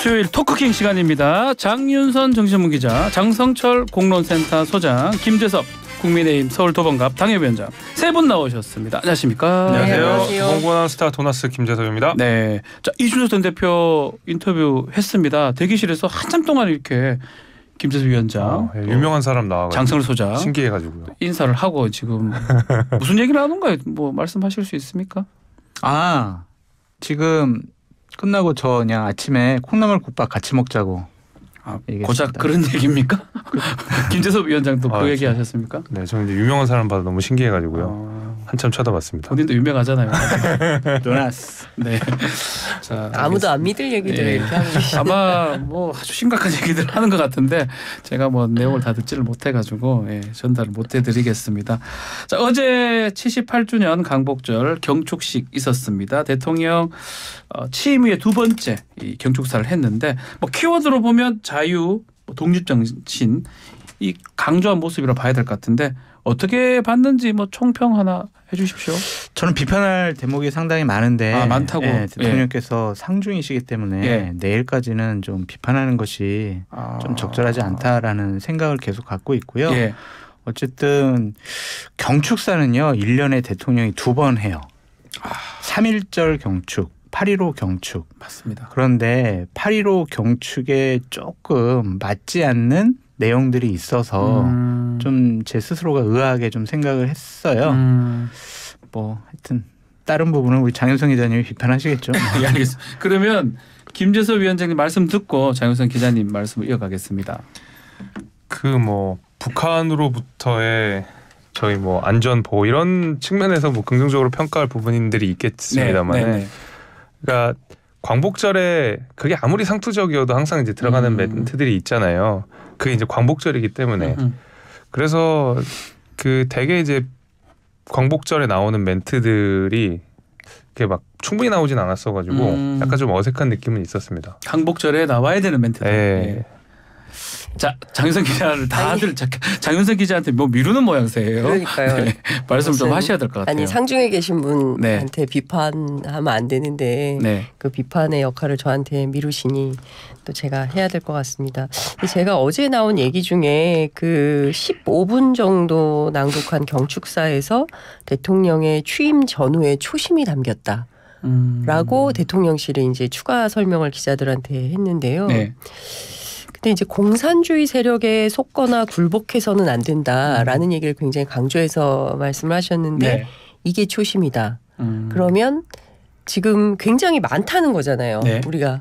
수요일 토크킹 시간입니다. 장윤선 정신문 기자, 장성철 공론센터 소장, 김재섭 국민의힘 서울도범갑 당협위원장 세 분 나오셨습니다. 안녕하십니까? 안녕하세요. 공고난 스타 도나스 김재섭입니다. 네, 자 이준석 전 대표 인터뷰 했습니다. 대기실에서 한참 동안 이렇게 김재섭 위원장 유명한 사람 나와가지고 장성철 소장 신기해가지고요. 인사를 하고 지금 무슨 얘기를 하는가요? 뭐 말씀하실 수 있습니까? 지금 끝나고 저 그냥 아침에 콩나물 국밥 같이 먹자고. 고작 그런 얘기입니까? 김재섭 위원장도 그 얘기 진짜. 하셨습니까? 네, 저는 이제 유명한 사람 봐도 너무 신기해가지고요. 한참 쳐다봤습니다. 본인도 유명하잖아요. 도나스. 네. 자, 아무도 안 믿을 얘기들을 예. 이렇게 하고 계시네요. 아마 뭐 아주 심각한 얘기들을 하는 것 같은데 제가 뭐 내용을 다 듣지를 못해가지고 전달을 못해드리겠습니다. 자, 어제 78주년 강복절 경축식 있었습니다. 대통령 취임 후에 두 번째 이 경축사를 했는데 뭐 키워드로 보면 자유, 독립정신 이 강조한 모습이라 봐야 될 것 같은데 어떻게 봤는지 뭐 총평 하나 해주십시오. 저는 비판할 대목이 상당히 많은데 많다고. 대통령께서 상중이시기 때문에 내일까지는 좀 비판하는 것이 좀 적절하지 않다라는 생각을 계속 갖고 있고요. 어쨌든 경축사는요 1년에 대통령이 2번 해요. 3.1절 경축, 8.15 경축. 맞습니다. 그런데 8.15 경축에 조금 맞지 않는 내용들이 있어서 좀 제 스스로가 의아하게 좀 생각을 했어요. 뭐 하여튼 다른 부분은 우리 장윤성 기자님이 비판하시겠죠. 예, 알겠습니다. 그러면 김재섭 위원장님 말씀 듣고 장윤성 기자님 말씀을 이어가겠습니다. 그 뭐 북한으로부터의 저희 뭐 안전 보호 이런 측면에서 뭐 긍정적으로 평가할 부분들이 있겠습니다만, 그러니까 광복절에 그게 아무리 상투적이어도 항상 이제 들어가는 멘트들이 있잖아요. 그게 이제 광복절이기 때문에 그래서 그 대개 이제 광복절에 나오는 멘트들이 이렇게 막 충분히 나오진 않았어가지고 약간 좀 어색한 느낌은 있었습니다. 광복절에 나와야 되는 멘트들. 네. 자, 장윤선 기자를 다들 장윤선 기자한테 뭐 미루는 모양새예요. 그러니까요. 말씀 좀 하셔야 될 것 같아요. 아니 상중에 계신 분한테 비판하면 안 되는데 그 비판의 역할을 저한테 미루시니 또 제가 해야 될 것 같습니다. 제가 어제 나온 얘기 중에 그 15분 정도 낭독한 경축사에서 대통령의 취임 전후의 초심이 담겼다. 라고 대통령실이 이제 추가 설명을 기자들한테 했는데요. 근데 이제 공산주의 세력에 속거나 굴복해서는 안 된다라는 얘기를 굉장히 강조해서 말씀을 하셨는데 이게 초심이다. 그러면 지금 굉장히 많다는 거잖아요.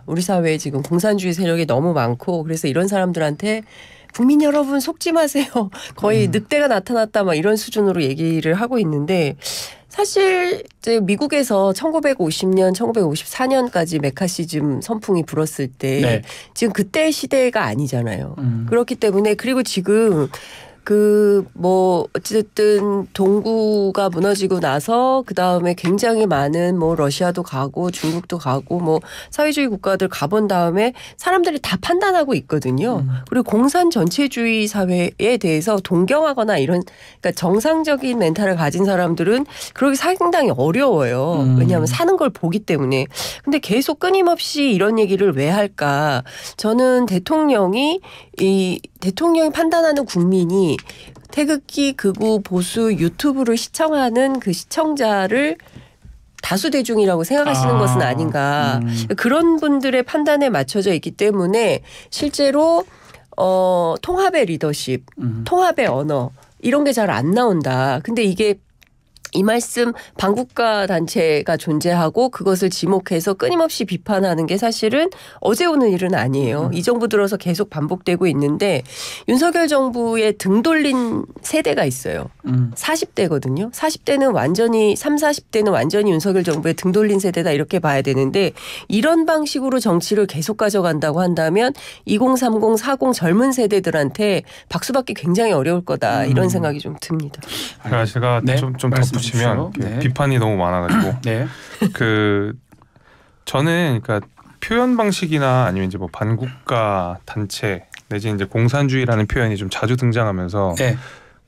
우리 사회에 지금 공산주의 세력이 너무 많고 그래서 이런 사람들한테 국민 여러분 속지 마세요. 거의 늑대가 나타났다 막 이런 수준으로 얘기를 하고 있는데 사실 이제 미국에서 1950년, 1954년까지 메카시즘 선풍이 불었을 때 지금 그때 시대가 아니잖아요. 그렇기 때문에 그리고 지금 그 뭐 어쨌든 동구가 무너지고 나서 그 다음에 굉장히 많은 뭐 러시아도 가고 중국도 가고 뭐 사회주의 국가들 가본 다음에 사람들이 다 판단하고 있거든요. 그리고 공산 전체주의 사회에 대해서 동경하거나 이런 그러니까 정상적인 멘탈을 가진 사람들은 그러기 상당히 어려워요. 왜냐하면 사는 걸 보기 때문에. 근데 계속 끊임없이 이런 얘기를 왜 할까? 저는 대통령이 판단하는 국민이 태극기, 극우, 보수, 유튜브를 시청하는 그 시청자를 다수 대중이라고 생각하시는 것은 아닌가. 그런 분들의 판단에 맞춰져 있기 때문에 실제로 통합의 리더십, 통합의 언어 이런 게 잘 안 나온다. 근데 이게 이 말씀 반국가 단체가 존재하고 그것을 지목해서 끊임없이 비판하는 게 사실은 어제 오는 일은 아니에요. 이 정부 들어서 계속 반복되고 있는데 윤석열 정부의 등 돌린 세대가 있어요. 40대거든요. 40대는 완전히 40대는 완전히 윤석열 정부의 등 돌린 세대다 이렇게 봐야 되는데 이런 방식으로 정치를 계속 가져간다고 한다면 2030, 40 젊은 세대들한테 박수받기 굉장히 어려울 거다 이런 생각이 좀 듭니다. 제가 좀 덧붙이면 비판이 너무 많아가지고 그 저는 그러니까 표현 방식이나 아니면 이제 뭐 반국가 단체 내지 이제 공산주의라는 표현이 좀 자주 등장하면서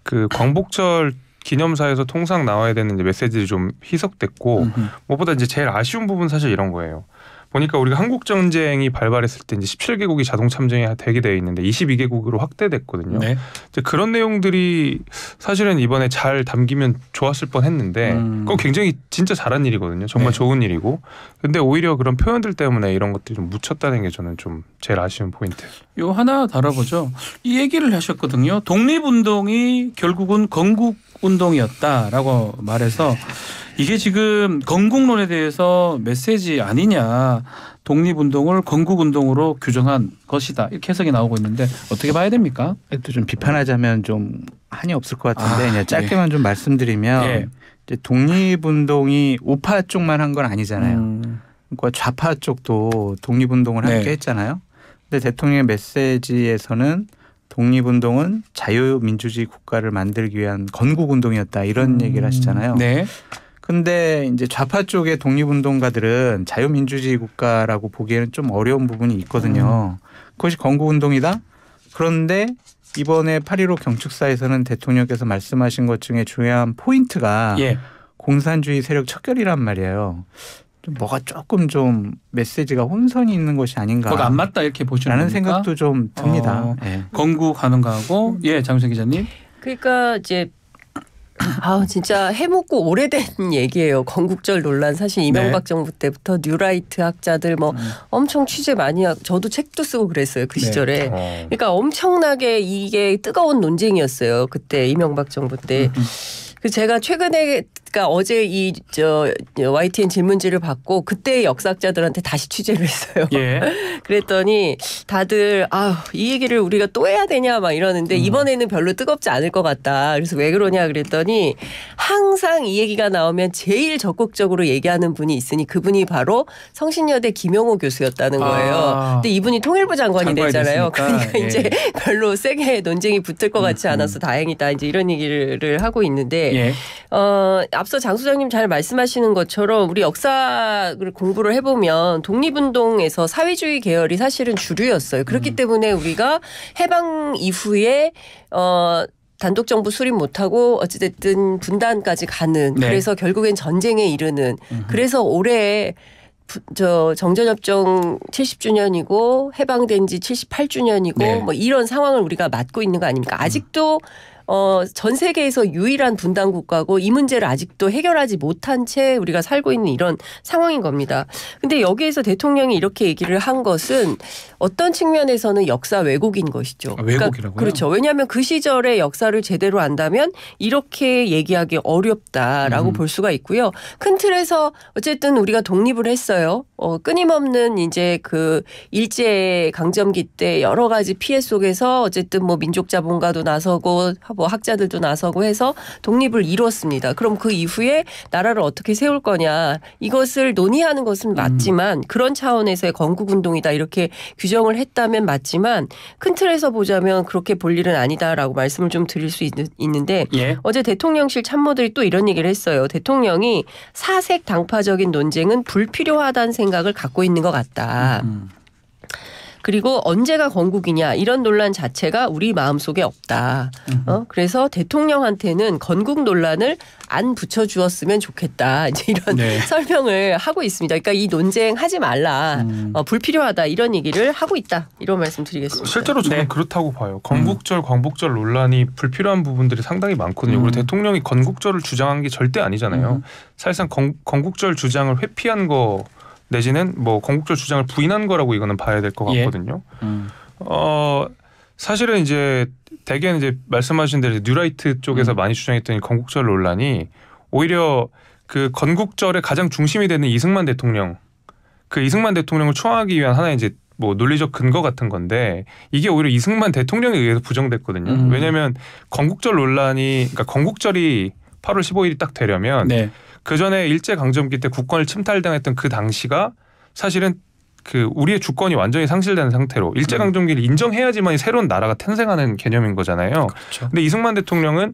그 광복절 기념사에서 통상 나와야 되는 이제 메시지들이 좀 희석됐고 무엇보다 이제 제일 아쉬운 부분 사실 이런 거예요. 보니까 우리가 한국 전쟁이 발발했을 때 이제 17개국이 자동 참전이 되게 돼 있는데 22개국으로 확대됐거든요. 네. 이제 그런 내용들이 사실은 이번에 잘 담기면 좋았을 뻔했는데 그거 굉장히 진짜 잘한 일이거든요. 정말 네. 좋은 일이고. 근데 오히려 그런 표현들 때문에 이런 것들이 좀 묻혔다는 게 저는 좀 제일 아쉬운 포인트. 요 하나 다뤄보죠. 이 얘기를 하셨거든요. 독립운동이 결국은 건국운동이었다라고 말해서 이게 지금 건국론에 대해서 메시지 아니냐. 독립운동을 건국운동으로 규정한 것이다. 이렇게 해석이 나오고 있는데 어떻게 봐야 됩니까? 또 좀 비판하자면 좀 한이 없을 것 같은데 그냥 짧게만 좀 말씀드리면 이제 독립운동이 우파 쪽만 한 건 아니잖아요. 그러니까 좌파 쪽도 독립운동을 함께 했잖아요. 근데 대통령의 메시지에서는 독립운동은 자유민주주의 국가를 만들기 위한 건국운동이었다. 이런 얘기를 하시잖아요. 네. 근데 이제 좌파 쪽의 독립운동가들은 자유민주주의 국가라고 보기에는 좀 어려운 부분이 있거든요. 그것이 건국운동이다? 그런데 이번에 8.15 경축사에서는 대통령께서 말씀하신 것 중에 중요한 포인트가 공산주의 세력 척결이란 말이에요. 좀 뭐가 조금 좀 메시지가 혼선이 있는 것이 아닌가. 그거 안 맞다 이렇게 보시는 라는 생각도 좀 듭니다. 네. 건국하는 거하고 장우선 기자님. 그러니까 이제 진짜 해묵고 오래된 얘기예요. 건국절 논란 사실 이명박 정부 때부터 뉴라이트 학자들 뭐 엄청 취재 많이 하고 저도 책도 쓰고 그랬어요. 그 시절에. 그러니까 엄청나게 이게 뜨거운 논쟁이었어요. 그때 이명박 정부 때. 그 제가 최근에 그러니까 어제 YTN 질문지를 받고 그때 역사학자들한테 다시 취재를 했어요. 그랬더니 다들 이 얘기를 우리가 또 해야 되냐 막 이러는데 이번에는 별로 뜨겁지 않을 것 같다. 그래서 왜 그러냐 그랬더니 항상 이 얘기가 나오면 제일 적극적으로 얘기하는 분이 있으니 그분이 바로 성신여대 김영호 교수였다는 거예요. 근데 이분이 통일부 장관이 됐잖아요. 그러니까 이제 별로 세게 논쟁이 붙을 것 같지 않아서 다행이다. 이제 이런 얘기를 하고 있는데 앞서 장 소장님 잘 말씀하시는 것처럼 우리 역사를 공부를 해보면 독립운동에서 사회주의 계열이 사실은 주류였어요. 그렇기 때문에 우리가 해방 이후에 단독 정부 수립 못하고 어찌됐든 분단까지 가는 그래서 결국엔 전쟁에 이르는 그래서 올해 정전협정 70주년이고 해방된 지 78주년이고 뭐 이런 상황을 우리가 맞고 있는 거 아닙니까? 아직도 전 세계에서 유일한 분단 국가고 이 문제를 아직도 해결하지 못한 채 우리가 살고 있는 이런 상황인 겁니다. 근데 여기에서 대통령이 이렇게 얘기를 한 것은 어떤 측면에서는 역사 왜곡인 것이죠. 왜곡이라고요? 그러니까 그렇죠. 왜냐하면 그 시절의 역사를 제대로 안다면 이렇게 얘기하기 어렵다라고 볼 수가 있고요. 큰 틀에서 어쨌든 우리가 독립을 했어요. 끊임없는 이제 그 일제 강점기 때 여러 가지 피해 속에서 어쨌든 뭐 민족 자본가도 나서고 뭐 학자들도 나서고 해서 독립을 이뤘습니다. 그럼 그 이후에 나라를 어떻게 세울 거냐 이것을 논의하는 것은 맞지만 그런 차원에서의 건국운동이다 이렇게 규정을 했다면 맞지만 큰 틀에서 보자면 그렇게 볼 일은 아니다라고 말씀을 좀 드릴 수 있는데 어제 대통령실 참모들이 또 이런 얘기를 했어요. 대통령이 사색 당파적인 논쟁은 불필요하다는 생각을 갖고 있는 것 같다. 그리고 언제가 건국이냐 이런 논란 자체가 우리 마음속에 없다. 그래서 대통령한테는 건국 논란을 안 붙여주었으면 좋겠다. 이제 이런 설명을 하고 있습니다. 그러니까 이 논쟁 하지 말라. 불필요하다. 이런 얘기를 하고 있다. 이런 말씀 드리겠습니다. 실제로 저는 그렇다고 봐요. 건국절, 광복절 논란이 불필요한 부분들이 상당히 많거든요. 그리고 대통령이 건국절을 주장한 게 절대 아니잖아요. 사실상 건국절 주장을 회피한 거 내지는 뭐 건국절 주장을 부인한 거라고 이거는 봐야 될 것 같거든요. 사실은 이제 대개는 이제 말씀하신 대로 뉴라이트 쪽에서 많이 주장했던 이 건국절 논란이 오히려 그 건국절의 가장 중심이 되는 이승만 대통령, 그 이승만 대통령을 추앙하기 위한 하나의 이제 뭐 논리적 근거 같은 건데 이게 오히려 이승만 대통령에 의해서 부정됐거든요. 왜냐하면 건국절 논란이 그러니까 건국절이 8월 15일이 딱 되려면 그 전에 일제 강점기 때 국권을 침탈당했던 그 당시가 사실은 그 우리의 주권이 완전히 상실된 상태로 일제 강점기를 인정해야지만 새로운 나라가 탄생하는 개념인 거잖아요. 그렇죠. 근데 이승만 대통령은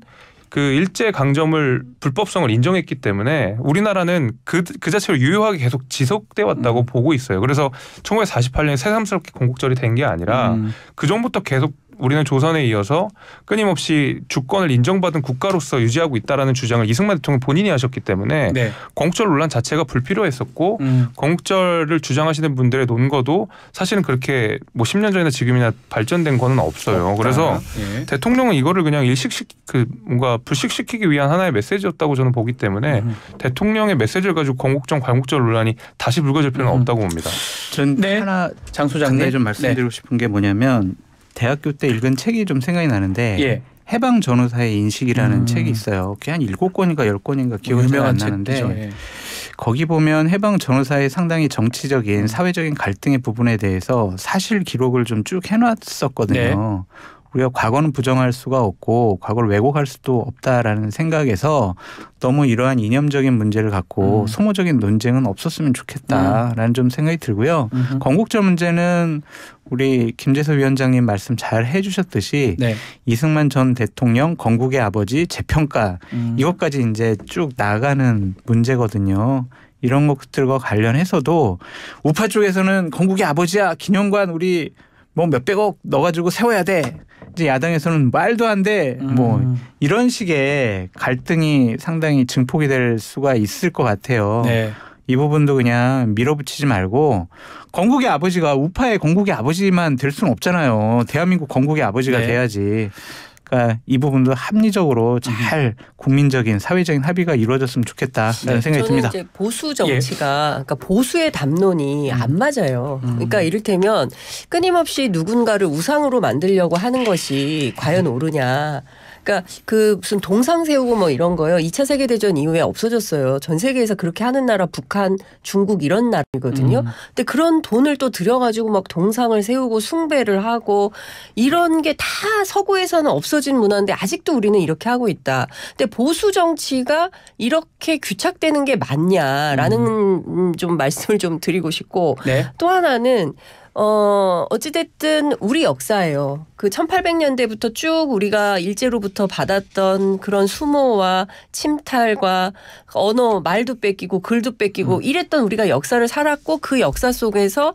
그 일제 강점을 불법성을 인정했기 때문에 우리나라는 그 자체로 유효하게 계속 지속돼 왔다고 보고 있어요. 그래서 1948년에 새삼스럽게 건국절이 된 게 아니라 그 전부터 계속 우리는 조선에 이어서 끊임없이 주권을 인정받은 국가로서 유지하고 있다라는 주장을 이승만 대통령 본인이 하셨기 때문에 네. 건국절 논란 자체가 불필요했었고 건국절을 주장하시는 분들의 논거도 사실은 그렇게 뭐 10년 전이나 지금이나 발전된 거는 없어요. 그래서 예. 대통령은 이거를 그냥 뭔가 불식시키기 위한 하나의 메시지였다고 저는 보기 때문에 대통령의 메시지를 가지고 건국절, 광복절 논란이 다시 불거질 필요는 없다고 봅니다. 전 네. 하나 장 소장님 좀 말씀드리고 싶은 게 뭐냐면 대학교 때 읽은 책이 좀 생각이 나는데 예. 해방 전후사의 인식이라는 책이 있어요. 그게 한 7권인가 10권인가 기억이 잘 안 나는데 예. 거기 보면 해방 전후사의 상당히 정치적인 사회적인 갈등의 부분에 대해서 사실 기록을 좀 쭉 해놨었거든요. 네. 우리가 과거는 부정할 수가 없고 과거를 왜곡할 수도 없다라는 생각에서 너무 이러한 이념적인 문제를 갖고 소모적인 논쟁은 없었으면 좋겠다라는 좀 생각이 들고요. 건국절 문제는 우리 김재섭 위원장님 말씀 잘 해주셨듯이 네. 이승만 전 대통령 건국의 아버지 재평가 이것까지 이제 쭉 나가는 문제거든요. 이런 것들과 관련해서도 우파 쪽에서는 건국의 아버지야 기념관 우리 뭐 몇백억 넣어가지고 세워야 돼. 이제 야당에서는 말도 안 돼. 뭐 이런 식의 갈등이 상당히 증폭이 될 수가 있을 것 같아요. 네. 이 부분도 그냥 밀어붙이지 말고 건국의 아버지가 우파의 건국의 아버지만 될 수는 없잖아요. 대한민국 건국의 아버지가 네. 돼야지. 그러니까 이 부분도 합리적으로 잘 국민적인 사회적인 합의가 이루어졌으면 좋겠다라는 생각이 듭니다. 저는 이제 보수 정치가 그러니까 보수의 담론이 안 맞아요. 그러니까 이를테면 끊임없이 누군가를 우상으로 만들려고 하는 것이 과연 옳으냐. 그러니까 그 무슨 동상 세우고 뭐 이런 거요. 2차 세계대전 이후에 없어졌어요. 전 세계에서 그렇게 하는 나라 북한, 중국 이런 나라거든요. 근데 그런 돈을 또 들여가지고 막 동상을 세우고 숭배를 하고 이런 게 다 서구에서는 없어진 문화인데 아직도 우리는 이렇게 하고 있다. 근데 보수 정치가 이렇게 규착되는 게 맞냐라는 좀 말씀을 좀 드리고 싶고 네. 또 하나는 어찌됐든 우리 역사예요. 그 1800년대부터 쭉 우리가 일제로부터 받았던 그런 수모와 침탈과 언어, 말도 뺏기고 글도 뺏기고 이랬던 우리가 역사를 살았고 그 역사 속에서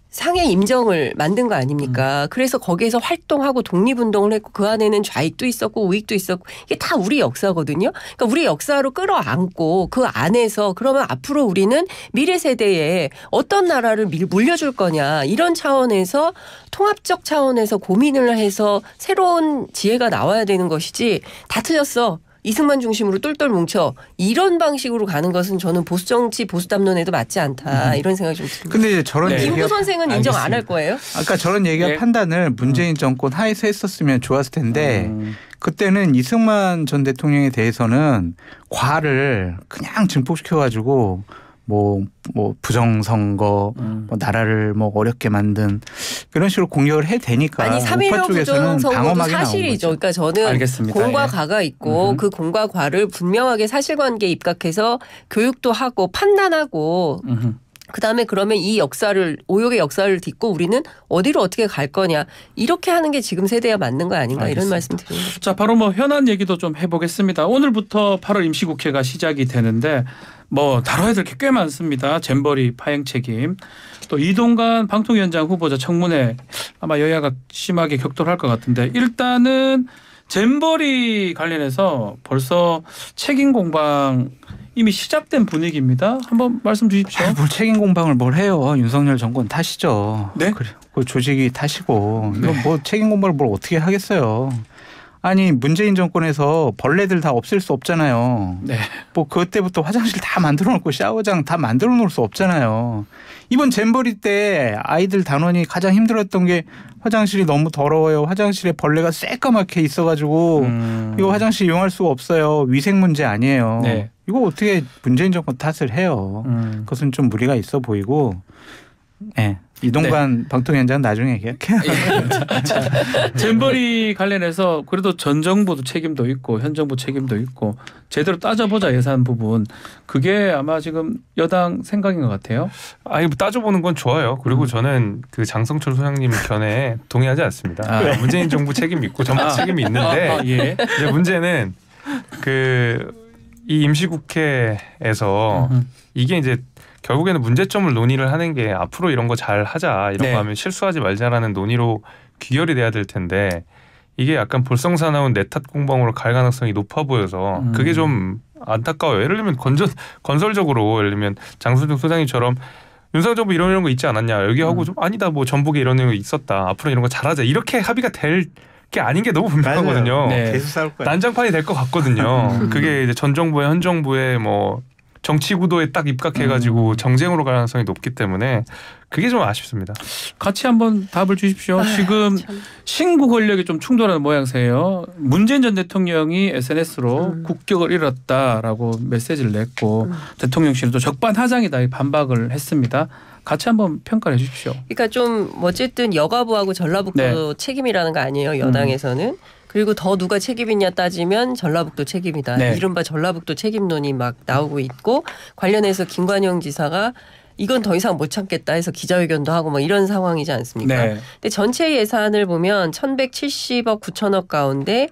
상해 임정을 만든 거 아닙니까? 그래서 거기에서 활동하고 독립운동을 했고 그 안에는 좌익도 있었고 우익도 있었고 이게 다 우리 역사거든요. 그러니까 우리 역사로 끌어안고 그 안에서 그러면 앞으로 우리는 미래 세대에 어떤 나라를 물려줄 거냐 이런 차원에서 통합적 차원에서 고민을 해서 새로운 지혜가 나와야 되는 것이지 다 틀렸어. 이승만 중심으로 똘똘 뭉쳐 이런 방식으로 가는 것은 저는 보수 정치 보수 담론에도 맞지 않다 이런 생각이 좀 듭니다. 근데 저런 네. 김구 선생은 인정 안 할 거예요? 아까 저런 얘기가 네. 판단을 문재인 정권 하에서 했었으면 좋았을 텐데 그때는 이승만 전 대통령에 대해서는 과를 그냥 증폭시켜가지고 뭐 부정선거, 뭐 나라를 뭐 어렵게 만든 그런 식으로 공격을 해대니까 아니 3.15 부정선거도 사실이죠. 그러니까 저는 알겠습니다. 공과 과가 있고 그 공과 과를 분명하게 사실관계에 입각해서 교육도 하고 판단하고 그다음에 그러면 이 역사를 오욕의 역사를 딛고 우리는 어디로 어떻게 갈 거냐 이렇게 하는 게 지금 세대에 맞는 거 아닌가 알겠습니다. 이런 말씀 드립니다. 자 바로 뭐 현안 얘기도 좀 해보겠습니다. 오늘부터 8월 임시국회가 시작이 되는데 뭐 다뤄야 될 게 꽤 많습니다. 잼버리 파행 책임 또 이동관 방통위원장 후보자 청문회 아마 여야가 심하게 격돌할 것 같은데 일단은 잼버리 관련해서 벌써 책임 공방 이미 시작된 분위기입니다. 한번 말씀 주십시오. 뭘 책임 공방을 뭘 해요. 윤석열 정권 탓이죠. 네? 그래, 그 조직이 탓이고 네. 뭐 책임 공방을 뭘 어떻게 하겠어요. 아니 문재인 정권에서 벌레들 다 없앨 수 없잖아요. 네. 뭐 그때부터 화장실 다 만들어 놓고 샤워장 다 만들어 놓을 수 없잖아요. 이번 잼버리 때 아이들 단원이 가장 힘들었던 게 화장실이 너무 더러워요. 화장실에 벌레가 새까맣게 있어가지고 이거 화장실 이용할 수가 없어요. 위생 문제 아니에요. 네. 이거 어떻게 문재인 정권 탓을 해요. 그것은 좀 무리가 있어 보이고 네. 이동관 네. 방통위원장은 나중에 얘기할게요. 잼버리 관련해서 그래도 전 정부도 책임도 있고 현 정부 책임도 있고 제대로 따져보자 예산 부분. 그게 아마 지금 여당 생각인 것 같아요. 아니 따져보는 건 좋아요. 그리고 저는 그 장성철 소장님 견해에 동의하지 않습니다. 문재인 정부 책임 있고 정부 책임이 있는데 예. 이제 문제는 이 임시국회에서 이게 이제 결국에는 문제점을 논의를 하는 게 앞으로 이런 거 잘 하자 이런 네. 거 하면 실수하지 말자라는 논의로 귀결이 돼야 될 텐데 이게 약간 볼썽사나운 내탓 공방으로 갈 가능성이 높아 보여서 그게 좀 안타까워요. 예를 들면 건설적으로 예를 들면 장순정 소장님처럼 윤석열 정부 이런 거 있지 않았냐 여기 하고 좀 아니다 뭐 전북에 이런 거 있었다 앞으로 이런 거 잘하자 이렇게 합의가 될 게 아닌 게 너무 분명하거든요. 네. 계속 싸울 거예요. 난장판이 될 것 같거든요. 그게 이제 전 정부의 현 정부의 뭐 정치 구도에 딱 입각해가지고 정쟁으로 갈 가능성이 높기 때문에 그게 좀 아쉽습니다. 같이 한번 답을 주십시오. 지금 신구 권력이 좀 충돌하는 모양새예요. 문재인 전 대통령이 SNS로 국격을 잃었다라고 메시지를 냈고 대통령실은 또 적반하장이다 반박을 했습니다. 같이 한번 평가를 해 주십시오. 그러니까 좀 어쨌든 여가부하고 전라북도 책임이라는 거 아니에요. 여당에서는. 그리고 더 누가 책임이냐 따지면 전라북도 책임이다. 네. 이른바 전라북도 책임론이 막 나오고 있고 관련해서 김관영 지사가 이건 더 이상 못 참겠다 해서 기자회견도 하고 뭐 이런 상황이지 않습니까? 네. 근데 전체 예산을 보면 1,170억 9천억 가운데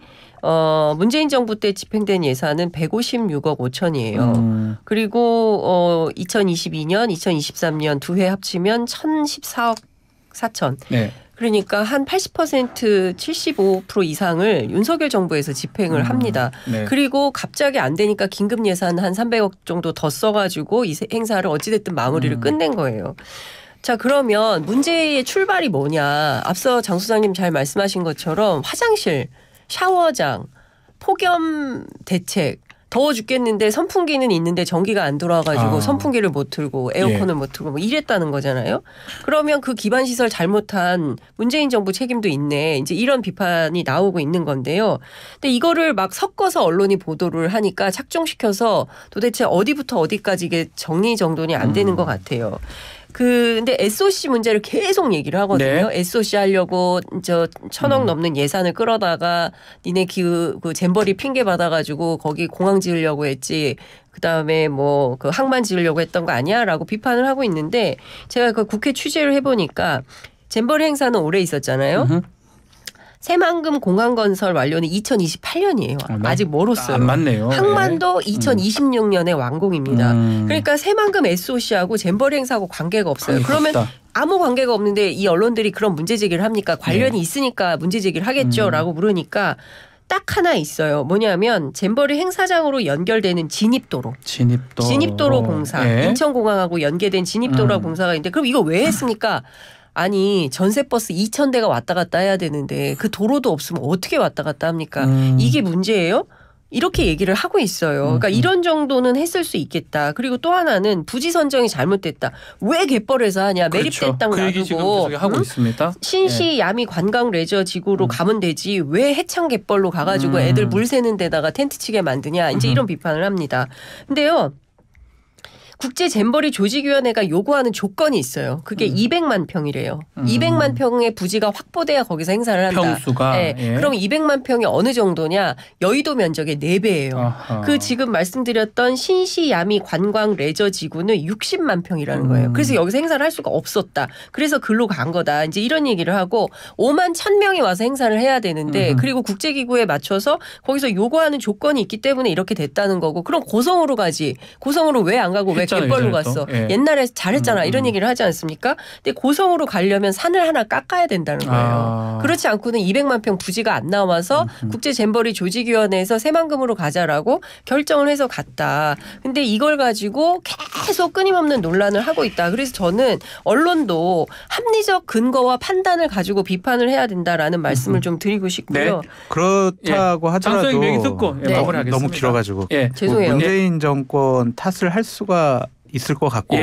문재인 정부 때 집행된 예산은 156억 5천이에요. 그리고 2022년, 2023년 두 해 합치면 1,014억 4천. 네. 그러니까 한 80% 75% 이상을 윤석열 정부에서 집행을 합니다. 네. 그리고 갑자기 안 되니까 긴급 예산 한 300억 정도 더 써가지고 이 행사를 어찌됐든 마무리를 끝낸 거예요. 자, 그러면 문제의 출발이 뭐냐. 앞서 장 소장님 잘 말씀하신 것처럼 화장실, 샤워장, 폭염 대책. 더워 죽겠는데 선풍기는 있는데 전기가 안 돌아가지고 선풍기를 못 틀고 에어컨을 못 틀고 뭐 이랬다는 거잖아요. 그러면 그 기반 시설 잘못한 문재인 정부 책임도 있네. 이제 이런 비판이 나오고 있는 건데요. 근데 이거를 막 섞어서 언론이 보도를 하니까 착종시켜서 도대체 어디부터 어디까지 이게 정리정돈이 안 되는 것 같아요. 근데 SOC 문제를 계속 얘기를 하거든요. 네. SOC 하려고 1,000억 넘는 예산을 끌어다가 니네 그 잼버리 핑계 받아가지고 거기 공항 지으려고 했지. 그다음에 뭐 그 항만 지으려고 했던 거 아니야라고 비판을 하고 있는데 제가 그 국회 취재를 해보니까 잼버리 행사는 오래 있었잖아요. 새만금 공항 건설 완료는 2028년이에요. 아직 멀었어요. 안 맞네요. 항만도 2026년에 완공입니다. 그러니까 새만금 SOC하고 잼버리 행사하고 관계가 없어요. 그러면 아무 관계가 없는데 이 언론들이 그런 문제 제기를 합니까? 관련이 있으니까 문제 제기를 하겠죠라고 물으니까 딱 하나 있어요. 뭐냐면 잼버리 행사장으로 연결되는 진입도로 공사. 인천공항하고 연계된 진입도로 공사가 있는데 그럼 이거 왜 했습니까? 아니 전세버스 2,000대가 왔다 갔다 해야 되는데 그 도로도 없으면 어떻게 왔다 갔다 합니까? 이게 문제예요? 이렇게 얘기를 하고 있어요. 그러니까 이런 정도는 했을 수 있겠다. 그리고 또 하나는 부지 선정이 잘못됐다. 왜 갯벌에서 하냐. 매립된 땅 그 얘기 지금 놔두고 하고 있습니다. 신시 야미 관광 레저 지구로 가면 되지. 왜 해창 갯벌로 가가지고 애들 물 새는 데다가 텐트 치게 만드냐. 이제 이런 비판을 합니다. 근데요. 국제 잼버리 조직위원회가 요구하는 조건이 있어요. 그게 200만 평이래요. 200만 평의 부지가 확보돼야 거기서 행사를 한다. 평수가. 네. 예. 그럼 200만 평이 어느 정도냐. 여의도 면적의 4배예요. 아하. 그 지금 말씀드렸던 신시야미 관광 레저 지구는 60만 평이라는 거예요. 그래서 여기서 행사를 할 수가 없었다. 그래서 글로 간 거다. 이제 이런 얘기를 하고 5만 1,000명이 와서 행사를 해야 되는데 그리고 국제기구에 맞춰서 거기서 요구하는 조건이 있기 때문에 이렇게 됐다는 거고 그럼 고성으로 가지. 고성으로 왜 안 가고 왜 갯벌로 갔어. 옛날에 잘했잖아. 이런 얘기를 하지 않습니까? 근데 고성으로 가려면 산을 하나 깎아야 된다는 거예요. 그렇지 않고는 200만 평 부지가 안 나와서 국제 잼버리 조직위원회에서 새만금으로 가자라고 결정을 해서 갔다. 근데 이걸 가지고 계속 끊임없는 논란을 하고 있다. 그래서 저는 언론도 합리적 근거와 판단을 가지고 비판을 해야 된다라는 말씀을 좀 드리고 싶고요. 네. 그렇다고 하더라도 얘기 듣고 마무리하겠습니다. 너무 길어가지고 죄송해요. 문재인 정권 탓을 할 수가 있을 것 같고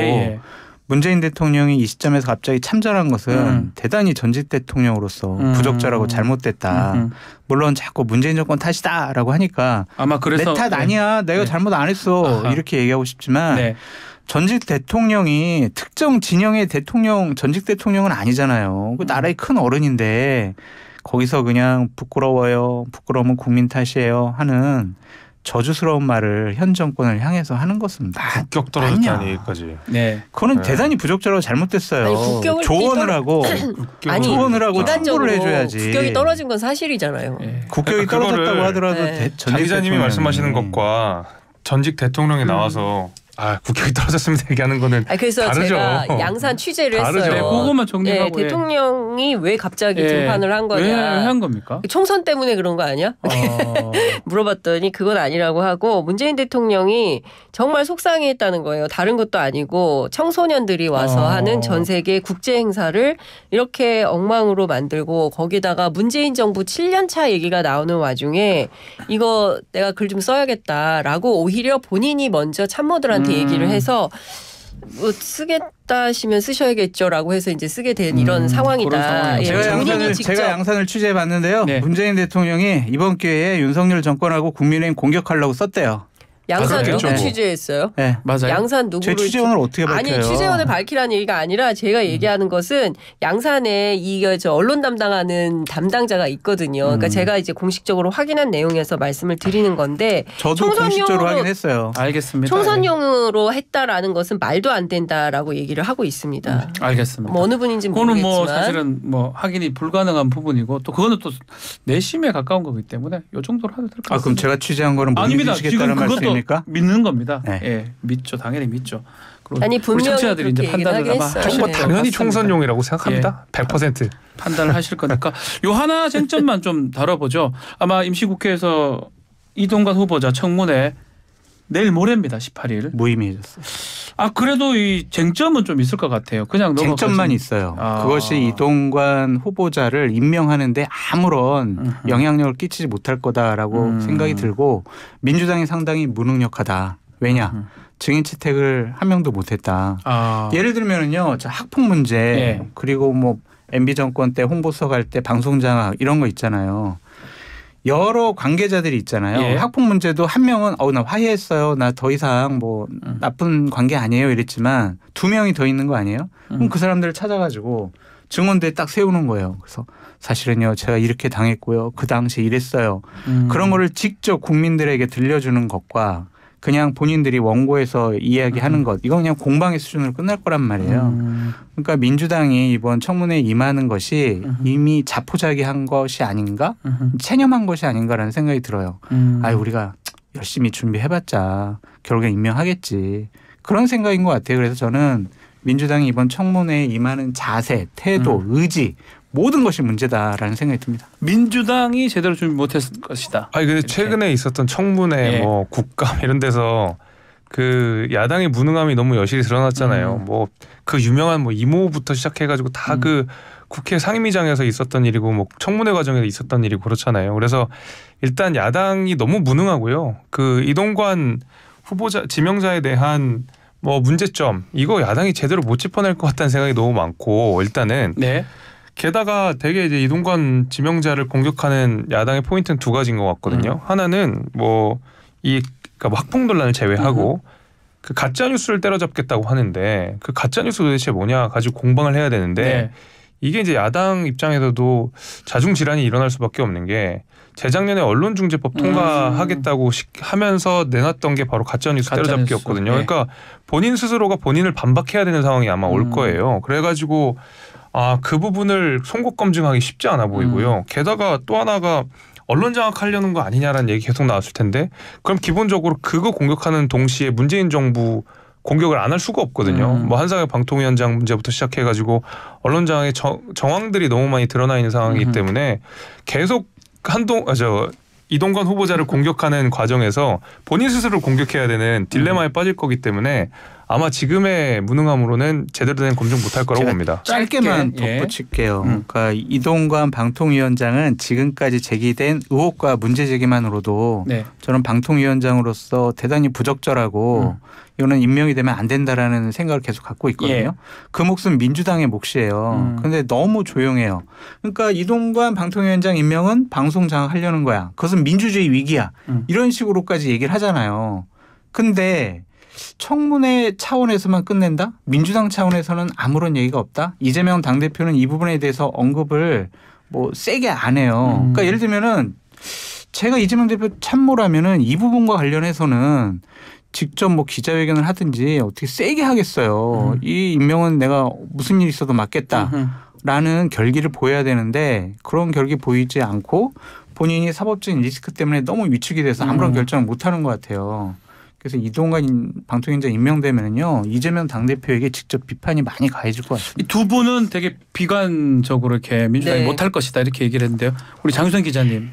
문재인 대통령이 이 시점에서 갑자기 참전한 것은 대단히 전직 대통령으로서 부적절하고 잘못됐다. 물론 자꾸 문재인 정권 탓이다라고 하니까 아마 그래서 내 탓 아니야. 내가 잘못 안 했어. 이렇게 얘기하고 싶지만 전직 대통령이 특정 진영의 전직 대통령은 아니잖아요. 그 나라의 큰 어른인데 거기서 그냥 부끄러우면 국민 탓이에요 하는 저주스러운 말을 현 정권을 향해서 하는 것은 국격 떨어졌다는 얘기까지. 그거는 대단히 부적절하고 잘못됐어요. 아니, 조언을 하고 충고를 해줘야지. 국격이 떨어진 건 사실이잖아요. 국격이 떨어졌다고 하더라도 장 기자님이 말씀하시는 것과 전직 대통령이 나와서 국격이 떨어졌습니다 얘기하는 거는 그래서 다르죠. 제가 양산 취재를 다르죠. 했어요. 네, 그것만 정리하고. 대통령이 왜 갑자기 등판을 한 거냐. 왜 한 겁니까? 총선 때문에 그런 거 아니야? 물어봤더니 그건 아니라고 하고 문재인 대통령이 정말 속상해했다는 거예요. 다른 것도 아니고 청소년들이 와서 하는 전 세계 국제 행사를 이렇게 엉망으로 만들고 거기다가 문재인 정부 7년 차 얘기가 나오는 와중에 이거 내가 글 좀 써야겠다라고 오히려 본인이 먼저 참모들한테 얘기를 해서 뭐 쓰겠다 하시면 쓰셔야겠죠라고 해서 이제 쓰게 된 이런 상황이다. 제가 양산을 취재해 봤는데요. 네. 문재인 대통령이 이번 기회에 윤석열 정권하고 국민의힘 공격하려고 썼대요. 양산 누구 취재했어요? 네, 맞아요. 양산 누구를 제 취재원을 어떻게 밝혀요? 아니 취재원을 밝히라는 얘기가 아니라 제가 얘기하는 것은 양산에 이거 언론 담당하는 담당자가 있거든요. 그러니까 제가 이제 공식적으로 확인한 내용에서 말씀을 드리는 건데 저도 공식적으로 확인했어요. 알겠습니다. 총선용으로 했다라는 것은 말도 안 된다라고 얘기를 하고 있습니다. 알겠습니다. 뭐 어느 분인지 모르겠지만 그거는 뭐 사실은 뭐 확인이 불가능한 부분이고 또 그거는 또 내심에 가까운 거기 때문에 이 정도로 하도 될 것 같습니다. 그럼 제가 취재한 거는 못 믿으시겠다는 말씀입니까? 믿는 겁니다. 네. 예, 믿죠. 당연히 믿죠. 아니 분명히 청취자들이 이제 판단을 아마 하실 거예요. 당연히 총선용이라고 생각합니다. 100% 판단을 하실 거니까 요 하나 쟁점만 좀 다뤄보죠. 아마 임시국회에서 이동관 후보자 청문회 내일 모레입니다. 18일 무의미해졌어요. 그래도 이 쟁점은 좀 있을 것 같아요. 그냥 쟁점만 있어요. 그것이 이동관 후보자를 임명하는데 아무런 영향력을 끼치지 못할 거다라고 생각이 들고 민주당이 상당히 무능력하다. 왜냐? 증인 채택을 한 명도 못했다. 예를 들면은요, 학폭 문제 그리고 뭐 MB 정권 때 홍보서 갈 때 방송장악 이런 거 있잖아요. 여러 관계자들이 있잖아요. 학폭 문제도 한 명은 나 화해했어요. 나 더 이상 뭐 나쁜 관계 아니에요 이랬지만 두 명이 더 있는 거 아니에요? 그럼 그 사람들을 찾아가지고 증언대에 딱 세우는 거예요. 그래서 사실은요 제가 이렇게 당했고요. 그 당시에 이랬어요. 그런 거를 직접 국민들에게 들려주는 것과 그냥 본인들이 원고에서 이야기하는 것 이건 그냥 공방의 수준으로 끝날 거란 말이에요. 그러니까 민주당이 이번 청문회에 임하는 것이 이미 자포자기한 것이 아닌가 체념한 것이 아닌가라는 생각이 들어요. 우리가 열심히 준비해봤자 결국엔 임명하겠지. 그런 생각인 것 같아요. 그래서 저는 민주당이 이번 청문회에 임하는 자세, 태도, 의지 모든 것이 문제다라는 생각이 듭니다. 민주당이 제대로 준비 못했을 것이다. 근데 최근에 있었던 청문회 뭐 국감 이런 데서 그 야당의 무능함이 너무 여실히 드러났잖아요. 뭐 그 유명한 뭐 이모부터 시작해가지고 다 그 국회 상임위장에서 있었던 일이고 뭐 청문회 과정에서 있었던 일이고 그렇잖아요. 그래서 일단 야당이 너무 무능하고요. 그 이동관 후보자 지명자에 대한 뭐 문제점 이거 야당이 제대로 못 짚어낼 것 같다는 생각이 너무 많고 일단은 게다가 되게 이제 이동관 지명자를 공격하는 야당의 포인트는 두 가지인 것 같거든요. 하나는 뭐 그러니까 학폭 논란을 제외하고 그 가짜 뉴스를 때려잡겠다고 하는데 그 가짜 뉴스 도대체 뭐냐 가지고 공방을 해야 되는데 이게 이제 야당 입장에서도 자중 질환이 일어날 수밖에 없는 게 재작년에 언론중재법 통과하겠다고 하면서 내놨던 게 바로 가짜 뉴스 때려잡기였거든요. 그러니까 본인 스스로가 본인을 반박해야 되는 상황이 아마 올 거예요. 그래가지고 그 부분을 송곳 검증하기 쉽지 않아 보이고요. 게다가 또 하나가 언론 장악하려는 거 아니냐라는 얘기 계속 나왔을 텐데 그럼 기본적으로 그거 공격하는 동시에 문재인 정부 공격을 안 할 수가 없거든요. 뭐 한상혁 방통위원장 문제부터 시작해가지고 언론 장악의 정황들이 너무 많이 드러나 있는 상황이기 때문에 계속 이동관 후보자를 공격하는 과정에서 본인 스스로를 공격해야 되는 딜레마에 빠질 거기 때문에 아마 지금의 무능함으로는 제대로 된 검증 못할 거라고 봅니다. 짧게만 덧붙일게요. 그러니까 이동관 방통위원장은 지금까지 제기된 의혹과 문제 제기만으로도 저는 방통위원장으로서 대단히 부적절하고 이거는 임명이 되면 안 된다라는 생각을 계속 갖고 있거든요. 그 몫은 민주당의 몫이에요. 그런데 너무 조용해요. 그러니까 이동관 방통위원장 임명은 방송 장악하려는 거야. 그것은 민주주의 위기야. 이런 식으로까지 얘기를 하잖아요. 근데 청문회 차원에서만 끝낸다? 민주당 차원에서는 아무런 얘기가 없다? 이재명 당대표는 이 부분에 대해서 언급을 뭐 세게 안 해요. 그러니까 예를 들면은 제가 이재명 대표 참모라면은 이 부분과 관련해서는 직접 뭐 기자회견을 하든지 어떻게 세게 하겠어요. 이 임명은 내가 무슨 일이 있어도 맡겠다라는 결기를 보여야 되는데 그런 결기 보이지 않고 본인이 사법적인 리스크 때문에 너무 위축이 돼서 아무런 결정을 못하는 것 같아요. 그래서 이동관 방통위원장 임명되면요 이재명 당대표에게 직접 비판이 많이 가해질 것 같습니다. 두 분은 되게 비관적으로 이렇게 민주당이 네. 못할 것이다 이렇게 얘기를 했는데요. 우리 장윤선 기자님.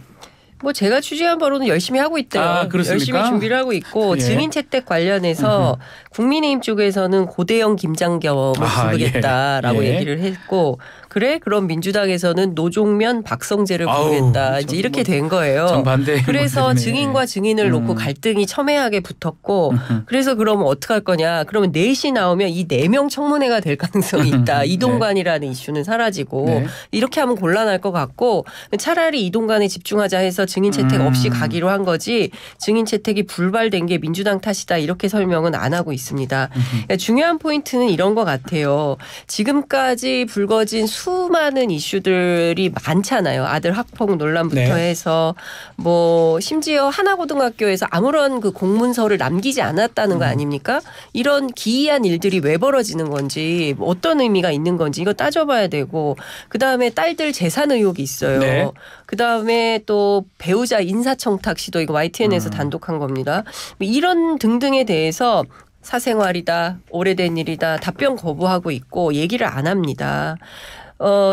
뭐 제가 취재한 바로는 열심히 하고 있대요. 그렇습니까? 열심히 준비를 하고 있고 예. 증인 채택 관련해서 국민의힘 쪽에서는 고대영 김장겸을 부르겠다라고 예. 얘기를 했고 그래? 그럼 민주당에서는 노종면 박성재를 부르겠다. 이제 이렇게 된 거예요. 정반대. 그래서 증인과 증인을 놓고 갈등이 첨예하게 붙었고 그래서 그러면 어떡할 거냐. 그러면 넷이 나오면 이 4명 청문회가 될 가능성이 있다. 이동관이라는 이슈는 사라지고 네. 이렇게 하면 곤란할 것 같고 차라리 이동관에 집중하자 해서 증인 채택 없이 가기로 한 거지 증인 채택이 불발된 게 민주당 탓이다. 이렇게 설명은 안 하고 있습니다. 그러니까 중요한 포인트는 이런 것 같아요. 지금까지 불거진 수많은 이슈들이 많잖아요. 아들 학폭 논란부터 네. 해서 뭐 심지어 하나고등학교에서 아무런 그 공문서를 남기지 않았다는 거 아닙니까? 이런 기이한 일들이 왜 벌어지는 건지 어떤 의미가 있는 건지 이거 따져봐야 되고 그다음에 딸들 재산 의혹이 있어요. 네. 그다음에 또 배우자 인사청탁 시도 이거 YTN에서 단독한 겁니다. 이런 등등에 대해서 사생활이다, 오래된 일이다, 답변 거부하고 있고 얘기를 안 합니다.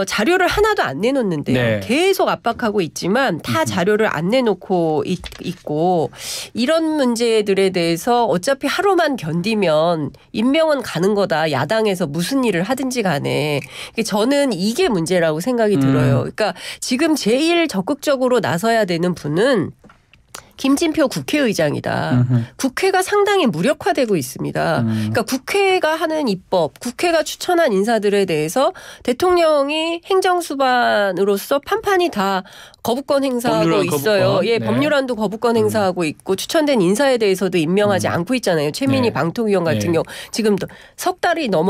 자료를 하나도 안 내놓는데요. 네. 계속 압박하고 있지만 다 자료를 안 내놓고 있고 이런 문제들에 대해서 어차피 하루만 견디면 임명은 가는 거다. 야당에서 무슨 일을 하든지 간에. 저는 이게 문제라고 생각이 들어요. 그러니까 지금 제일 적극적으로 나서야 되는 분은 김진표 국회의장이다. 국회가 상당히 무력화되고 있습니다. 그러니까 국회가 하는 입법, 국회가 추천한 인사들에 대해서 대통령이 행정수반으로서 판판이 다 거부권 행사하고 법률안 있어요. 거부권. 예, 네. 법률안도 거부권 행사하고 있고 추천된 인사에 대해서도 임명하지 않고 있잖아요. 최민희 네. 방통위원 같은 네. 경우 지금도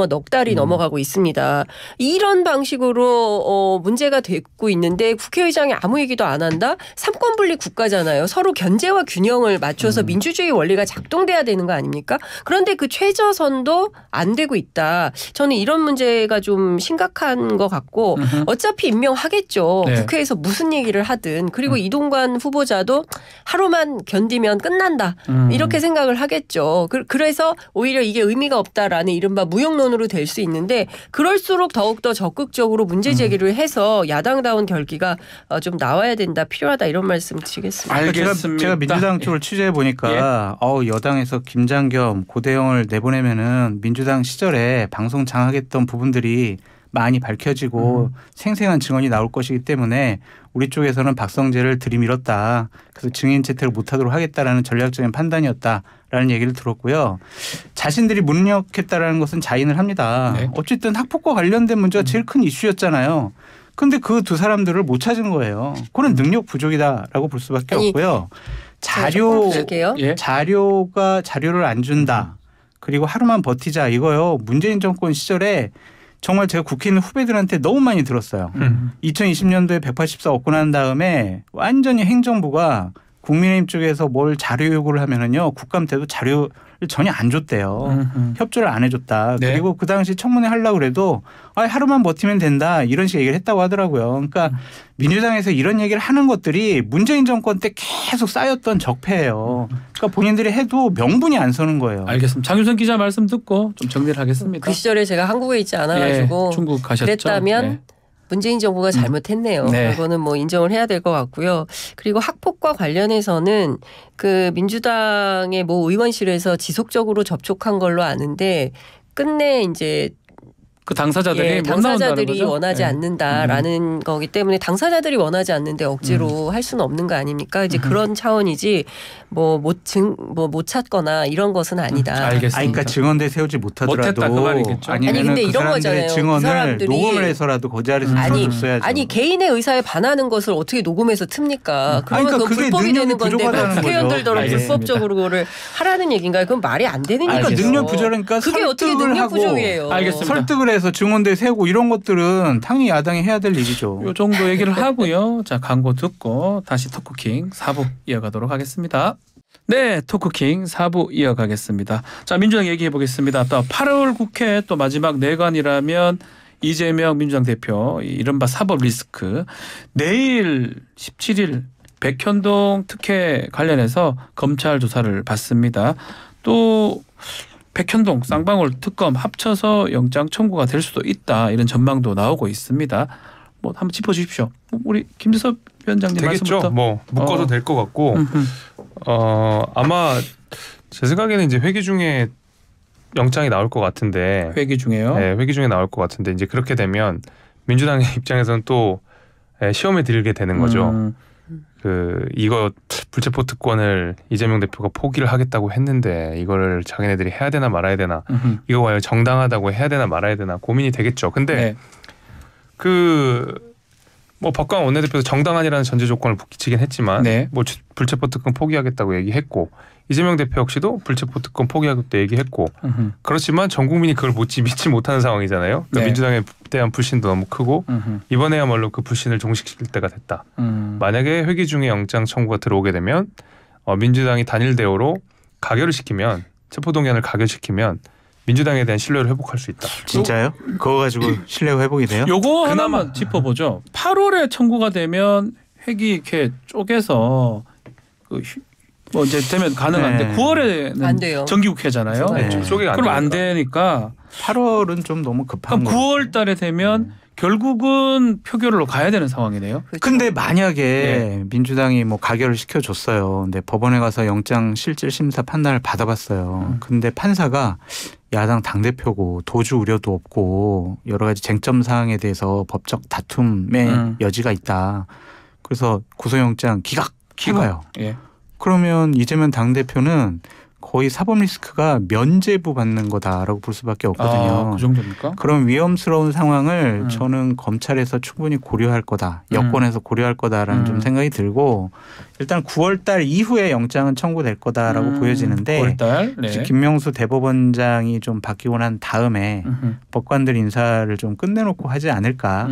넉 달이 넘어가고 있습니다. 이런 방식으로 문제가 되고 있는데 국회의장이 아무 얘기도 안 한다? 삼권분립 국가잖아요. 서로 견제와 균형을 맞춰서 민주주의 원리가 작동돼야 되는 거 아닙니까? 그런데 그 최저선도 안 되고 있다. 저는 이런 문제가 좀 심각한 것 같고 어차피 임명하겠죠. 네. 국회에서 무슨 얘기를 하든 그리고 이동관 후보자도 하루만 견디면 끝난다. 이렇게 생각을 하겠죠. 그래서 오히려 이게 의미가 없다라는 이른바 무용론으로 될 수 있는데 그럴수록 더욱더 적극적으로 문제 제기를 해서 야당다운 결기가 좀 나와야 된다. 필요하다. 이런 말씀 드리겠습니다. 알겠습니다. 제가 민주당 쪽을 취재해 보니까 여당에서 김장겸, 고대영을 내보내면은 민주당 시절에 방송 장악했던 부분들이 많이 밝혀지고 생생한 증언이 나올 것이기 때문에 우리 쪽에서는 박성재를 들이밀었다. 그래서 증인 채택을 못하도록 하겠다라는 전략적인 판단이었다라는 얘기를 들었고요. 자신들이 무능력했다라는 것은 자인을 합니다. 네. 어쨌든 학폭과 관련된 문제가 제일 큰 이슈였잖아요. 근데 그 두 사람들을 못 찾은 거예요. 그건 능력 부족이다라고 볼 수밖에 없고요. 자료를 안 준다. 그리고 하루만 버티자 이거요. 문재인 정권 시절에 정말 제가 국회 있는 후배들한테 너무 많이 들었어요. 2020년도에 184 얻고 난 다음에 완전히 행정부가 국민의힘 쪽에서 뭘 자료 요구를 하면은요. 국감 때도 자료를 전혀 안 줬대요. 협조를 안 해줬다. 네. 그리고 그 당시 청문회 하려고 그래도 하루만 버티면 된다. 이런 식의 얘기를 했다고 하더라고요. 그러니까 민주당에서 이런 얘기를 하는 것들이 문재인 정권 때 계속 쌓였던 적폐예요. 그러니까 본인들이 해도 명분이 안 서는 거예요. 알겠습니다. 장윤선 기자 말씀 듣고 좀 정리를 하겠습니다. 그 시절에 제가 한국에 있지 않아가지고 중국 가셨죠. 그랬다면 문재인 정부가 잘못했네요. 그거는 뭐 인정을 해야 될 것 같고요. 그리고 학폭과 관련해서는 그 민주당의 뭐 의원실에서 지속적으로 접촉한 걸로 아는데 끝내 이제 그 당사자들이 못 당사자들이 나온다는 거죠? 원하지 않는다라는 거기 때문에 당사자들이 원하지 않는데 억지로 할 수는 없는 거 아닙니까? 이제 그런 차원이지 뭐 못 찾거나 이런 것은 아니다. 알겠습니다. 그러니까 증언대 세우지 못하더라도 못했다 그 말이겠죠. 아니 근데 그 이런 거잖아요. 증언을 그 사람들이 녹음을 해서라도 그 자리에서 틀어줬어야죠. 아니 개인의 의사에 반하는 것을 어떻게 녹음해서 틉니까? 그러면 그러니까 그건 그게 불법이 되는 건데 부족하다는 국회의원들더러 거죠. 불법적으로 그거를 하라는 얘기인가요? 그건 말이 안 되는 그러니까 얘기죠. 능력 부족하니까 그게 어떻게 설득을 능력 하고 부족이에요. 알겠습니다. 설득을 해서 증언대 세우고 이런 것들은 당연히 야당이 해야 될 일이죠. 이 정도 얘기를 하고요. 자, 광고 듣고 다시 토크킹 4부 이어가도록 하겠습니다. 네, 토크킹 4부 이어가겠습니다. 자, 민주당 얘기해 보겠습니다. 또 8월 국회 또 마지막 내관이라면 이재명 민주당 대표 이른바 사법 리스크 내일 17일 백현동 특혜 관련해서 검찰 조사를 받습니다. 또 백현동, 쌍방울 특검 합쳐서 영장 청구가 될 수도 있다 이런 전망도 나오고 있습니다. 뭐 한번 짚어주십시오. 우리 김재섭 위원장님 되겠죠. 말씀부터. 뭐 묶어도 될 것 같고 아마 제 생각에는 이제 회기 중에 영장이 나올 것 같은데. 회기 중에요? 네, 회기 중에 나올 것 같은데 이제 그렇게 되면 민주당의 입장에서는 또 시험에 들게 되는 거죠. 이거 불체포 특권을 이재명 대표가 포기를 하겠다고 했는데 이거를 자기네들이 해야 되나 말아야 되나, 이거 과연 정당하다고 해야 되나 말아야 되나 고민이 되겠죠. 근데 뭐 박광원 원내대표도 정당한이라는 전제 조건을 붙이긴 했지만 뭐 불체포 특권 포기하겠다고 얘기했고 이재명 대표 역시도 불체포 특권 포기하겠다고 얘기했고 그렇지만 전 국민이 그걸 믿지 못하는 상황이잖아요. 그러니까 민주당에 대한 불신도 너무 크고 이번에야말로 그 불신을 종식시킬 때가 됐다. 만약에 회기 중에 영장 청구가 들어오게 되면 민주당이 단일 대우로 가결을 시키면, 체포동의안을 가결시키면 민주당에 대한 신뢰를 회복할 수 있다. 진짜요? 그거 가지고 신뢰 회복이 돼요? 요거 하나만 짚어보죠. 8월에 청구가 되면 회기 이렇게 쪼개서 뭐 이제 되면 가능한데 9월에는 안 돼요. 정기국회잖아요. 그럼 안 되니까 8월은 좀 너무 급한 거예요. 9월 달에 되면 결국은 표결로 가야 되는 상황이네요. 그렇죠. 근데 만약에 민주당이 뭐 가결을 시켜줬어요. 근데 법원에 가서 영장 실질 심사 판단을 받아봤어요. 근데 판사가 야당 당대표고 도주 우려도 없고 여러 가지 쟁점 사항에 대해서 법적 다툼의 여지가 있다. 그래서 구속영장 기각해봐요. 그러면 이재명 당대표는 거의 사법 리스크가 면죄부 받는 거다라고 볼 수밖에 없거든요. 그 정도입니까? 그런 위험스러운 상황을 저는 검찰에서 충분히 고려할 거다. 여권에서 고려할 거다라는 좀 생각이 들고, 일단 9월 달 이후에 영장은 청구될 거다라고 보여지는데 9월 달? 김명수 대법원장이 좀 바뀌고 난 다음에 법관들 인사를 좀 끝내놓고 하지 않을까.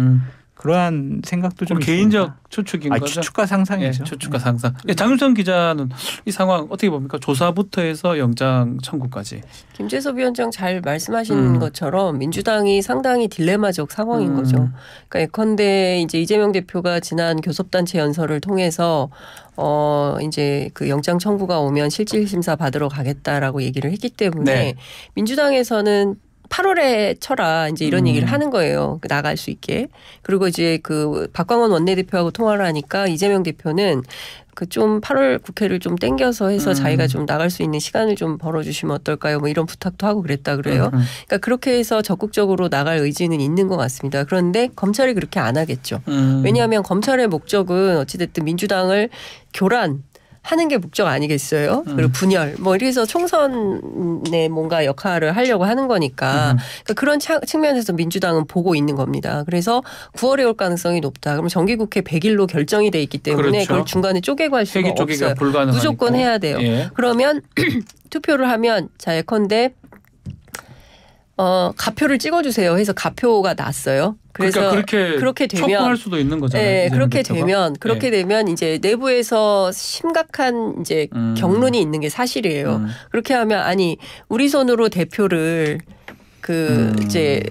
그러한 생각도 좀 개인적 있습니다. 추측인 거죠. 추측과 상상이죠. 추측과 상상. 장윤선 기자는 이 상황 어떻게 봅니까? 조사부터 해서 영장 청구까지. 김재섭 위원장 잘 말씀하신 것처럼 민주당이 상당히 딜레마적 상황인 거죠. 그러니까 예컨대 이제 이재명 대표가 지난 교섭단체 연설을 통해서 이제 그 영장 청구가 오면 실질 심사 받으러 가겠다라고 얘기를 했기 때문에 민주당에서는 8월에 쳐라 이제 이런 얘기를 하는 거예요. 나갈 수 있게. 그리고 이제 그 박광원 원내대표하고 통화를 하니까 이재명 대표는 그 좀 8월 국회를 좀 땡겨서 해서 자기가 좀 나갈 수 있는 시간을 좀 벌어주시면 어떨까요? 뭐 이런 부탁도 하고 그랬다 그래요. 그러니까 그렇게 해서 적극적으로 나갈 의지는 있는 것 같습니다. 그런데 검찰이 그렇게 안 하겠죠. 왜냐하면 검찰의 목적은 어찌됐든 민주당을 하는 게 목적 아니겠어요? 그리고 분열 뭐 이래서 총선에 뭔가 역할을 하려고 하는 거니까 그러니까 그런 측면에서 민주당은 보고 있는 겁니다. 그래서 9월에 올 가능성이 높다. 그럼 정기국회 100일로 결정이 돼 있기 때문에 그걸 중간에 쪼개고 할 수가 없어요. 무조건 해야 돼요. 그러면 투표를 하면 자 예컨대 가표를 찍어주세요 해서 가표가 났어요. 그래서 그러니까 그렇게 되면 촉구할 수도 있는 거잖아요. 네, 그렇게 되면 이제 내부에서 심각한 이제 경론이 있는 게 사실이에요. 그렇게 하면 아니 우리 손으로 대표를 이제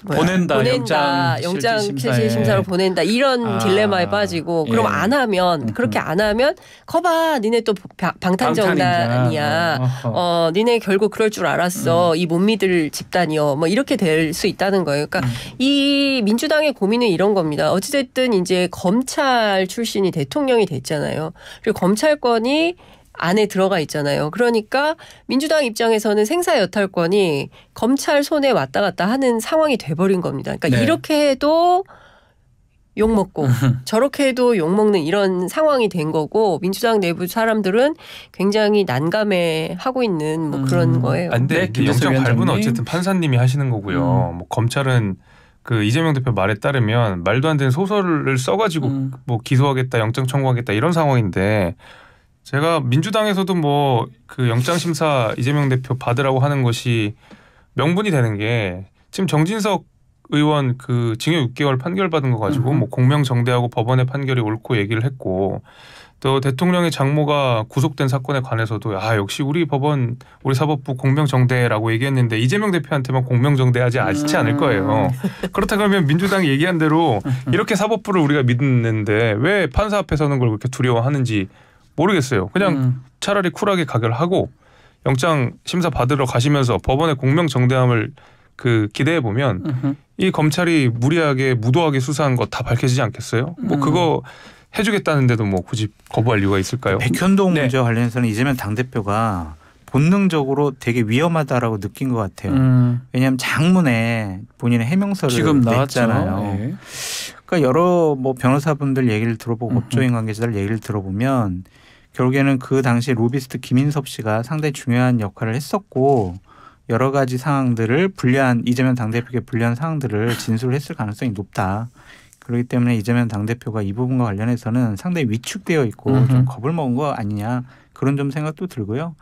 보낸다 영장 실질 심사로 보낸다 이런 딜레마에 빠지고 그럼 안 하면 그렇게 안 하면 거봐 니네 또 방탄정당이야. 니네 결국 그럴 줄 알았어. 이 못 믿을 집단이요. 뭐 이렇게 될 수 있다는 거예요. 그러니까 이 민주당의 고민은 이런 겁니다. 어찌됐든 이제 검찰 출신이 대통령이 됐잖아요. 그리고 검찰권이 안에 들어가 있잖아요. 그러니까 민주당 입장에서는 생사여탈권이 검찰 손에 왔다 갔다 하는 상황이 돼버린 겁니다. 그러니까 이렇게 해도 욕먹고 저렇게 해도 욕먹는 이런 상황이 된 거고 민주당 내부 사람들은 굉장히 난감해하고 있는 뭐 그런 거예요. 근데 영장 발부는 어쨌든 판사님이 하시는 거고요. 뭐 검찰은 그 이재명 대표 말에 따르면 말도 안 되는 소설을 써가지고 뭐 기소하겠다, 영장 청구하겠다 이런 상황인데 제가 민주당에서도 뭐 그 영장 심사 이재명 대표 받으라고 하는 것이 명분이 되는 게 지금 정진석 의원 그 징역 6개월 판결 받은 거 가지고 뭐 공명정대하고 법원의 판결이 옳고 얘기를 했고 또 대통령의 장모가 구속된 사건에 관해서도 역시 우리 법원 우리 사법부 공명정대라고 얘기했는데 이재명 대표한테만 공명정대하지 않을 거예요. 그렇다 그러면 민주당이 얘기한 대로 이렇게 사법부를 우리가 믿는데 왜 판사 앞에 서는 걸 그렇게 두려워하는지 모르겠어요. 그냥 차라리 쿨하게 가결하고 영장 심사 받으러 가시면서 법원의 공명정대함을 기대해 보면 이 검찰이 무리하게 무도하게 수사한 거 다 밝혀지지 않겠어요? 뭐 그거 해주겠다는데도 뭐 굳이 거부할 이유가 있을까요? 백현동 문제와 관련해서는 이재명 당대표가 본능적으로 되게 위험하다라고 느낀 것 같아요. 왜냐하면 장문에 본인의 해명서를 지금 냈잖아요. 네. 그러니까 여러 뭐 변호사분들 얘기를 들어보고 법조인 관계자들 얘기를 들어보면 결국에는 그 당시 로비스트 김인섭 씨가 상당히 중요한 역할을 했었고 여러 가지 상황들을 이재명 당대표에게 불리한 상황들을 진술을 했을 가능성이 높다. 그렇기 때문에 이재명 당대표가 이 부분과 관련해서는 상당히 위축되어 있고 좀 겁을 먹은 거 아니냐 그런 좀 생각도 들고요.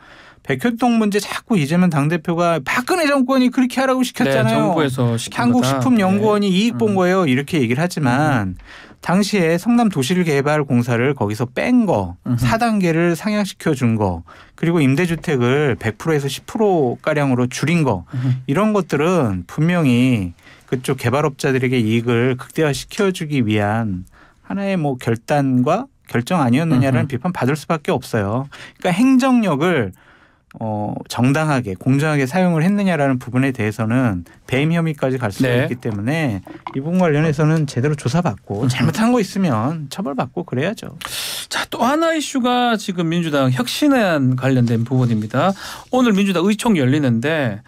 백현동 문제 자꾸 이재명 당대표가 박근혜 정권이 그렇게 하라고 시켰잖아요. 네, 정부에서 시킨 한국식품연구원이 이익 본 거예요. 이렇게 얘기를 하지만 당시에 성남 도시개발공사를 거기서 뺀 거, 4단계를 상향시켜 준 거, 그리고 임대주택을 100%에서 10%가량으로 줄인 거 이런 것들은 분명히 그쪽 개발업자들에게 이익을 극대화시켜주기 위한 하나의 뭐 결단과 결정 아니었느냐라는 비판 받을 수밖에 없어요. 그러니까 행정력을 정당하게 공정하게 사용을 했느냐라는 부분에 대해서는 배임 혐의까지 갈 수가 있기 때문에 이 부분 관련해서는 제대로 조사받고 잘못한 거 있으면 처벌받고 그래야죠. 자, 또 하나 이슈가 지금 민주당 혁신안 관련된 부분입니다. 오늘 민주당 의총 열리는데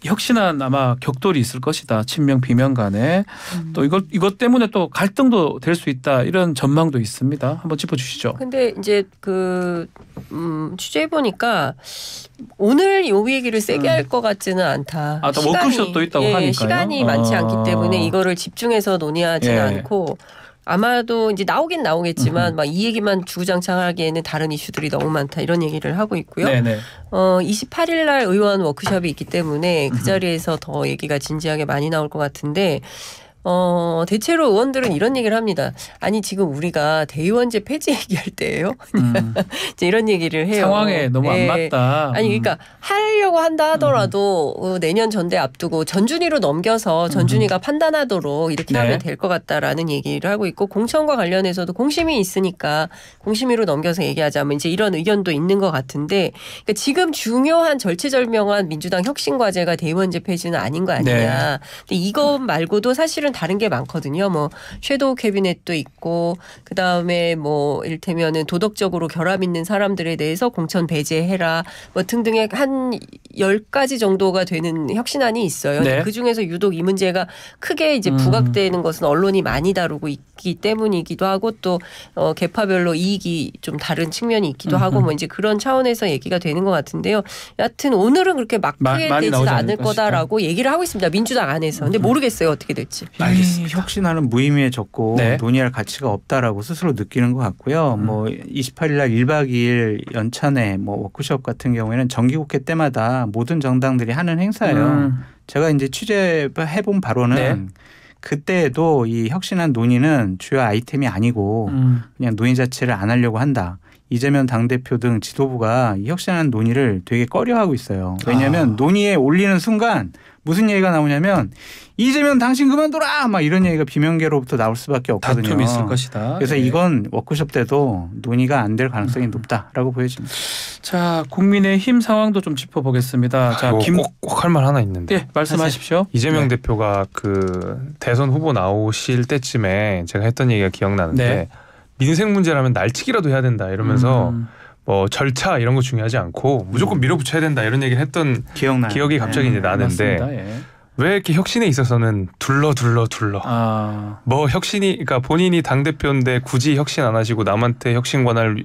혁신안 아마 격돌이 있을 것이다. 친명 비명 간에 또 이것 때문에 또 갈등도 될 수 있다. 이런 전망도 있습니다. 한번 짚어주시죠. 근데 이제 취재해 보니까 오늘 요 얘기를 세게 할 것 같지는 않다. 또 워크숍도 있다고 하니까요. 시간이 많지 않기 때문에 이거를 집중해서 논의하지는 않고. 아마도 이제 나오긴 나오겠지만 막 이 얘기만 주구장창하기에는 다른 이슈들이 너무 많다 이런 얘기를 하고 있고요. 28일 날 의원 워크숍이 있기 때문에 그 자리에서 더 얘기가 진지하게 많이 나올 것 같은데 대체로 의원들은 이런 얘기를 합니다. 아니 지금 우리가 대의원제 폐지 얘기할 때예요. 이제 이런 얘기를 해요. 상황에 너무 안 맞다. 아니 그러니까 하려고 한다 하더라도 내년 전대 앞두고 전준위로 넘겨서 전준위가 판단하도록 이렇게 하면 될 것 같다라는 얘기를 하고 있고 공천과 관련해서도 공심위 있으니까 공심위로 넘겨서 얘기하자면 이제 이런 의견도 있는 것 같은데 그러니까 지금 중요한 절체절명한 민주당 혁신 과제가 대의원제 폐지는 아닌 거 아니냐. 근데 이것 말고도 사실은 다른 게 많거든요. 뭐 섀도우 캐비넷도 있고 그다음에 뭐 이를테면은 도덕적으로 결함 있는 사람들에 대해서 공천 배제해라 뭐 등등의 한 10가지 정도가 되는 혁신안이 있어요. 그중에서 유독 이 문제가 크게 이제 부각되는 것은 언론이 많이 다루고 있기 때문이기도 하고 또 계파별로 이익이 좀 다른 측면이 있기도 하고 뭐 이제 그런 차원에서 얘기가 되는 것 같은데요. 여하튼 오늘은 그렇게 막 크게 되지는 않을 거다라고 얘기를 하고 있습니다. 민주당 안에서. 근데 모르겠어요. 어떻게 될지. 혁신안은 무의미해졌고 논의할 가치가 없다라고 스스로 느끼는 것 같고요. 뭐 28일 날 1박 2일 연찬회 뭐 워크숍 같은 경우에는 정기국회 때마다 모든 정당들이 하는 행사예요. 제가 이제 취재해본 바로는 그때에도 이 혁신안 논의는 주요 아이템이 아니고 그냥 논의 자체를 안 하려고 한다. 이재명 당대표 등 지도부가 이 혁신안 논의를 되게 꺼려하고 있어요. 왜냐하면 논의에 올리는 순간 무슨 얘기가 나오냐면 이재명 당신 그만둬라 막 이런 얘기가 비명계로부터 나올 수밖에 없거든요. 다툼이 있을 것이다. 그래서 이건 워크숍 때도 논의가 안 될 가능성이 높다라고 보여집니다. 자, 국민의힘 상황도 좀 짚어보겠습니다. 자, 꼭 할 말 하나 있는데. 말씀하십시오. 이재명 대표가 대선 후보 나오실 때쯤에 제가 했던 얘기가 기억나는데 민생 문제라면 날치기라도 해야 된다 이러면서 뭐 절차 이런 거 중요하지 않고 무조건 밀어붙여야 된다 이런 얘기를 했던 기억이 갑자기 이제 나는데 왜 이렇게 혁신에 있어서는 둘러 뭐 혁신이 그러니까 본인이 당대표인데 굳이 혁신 안 하시고 남한테 혁신 권한을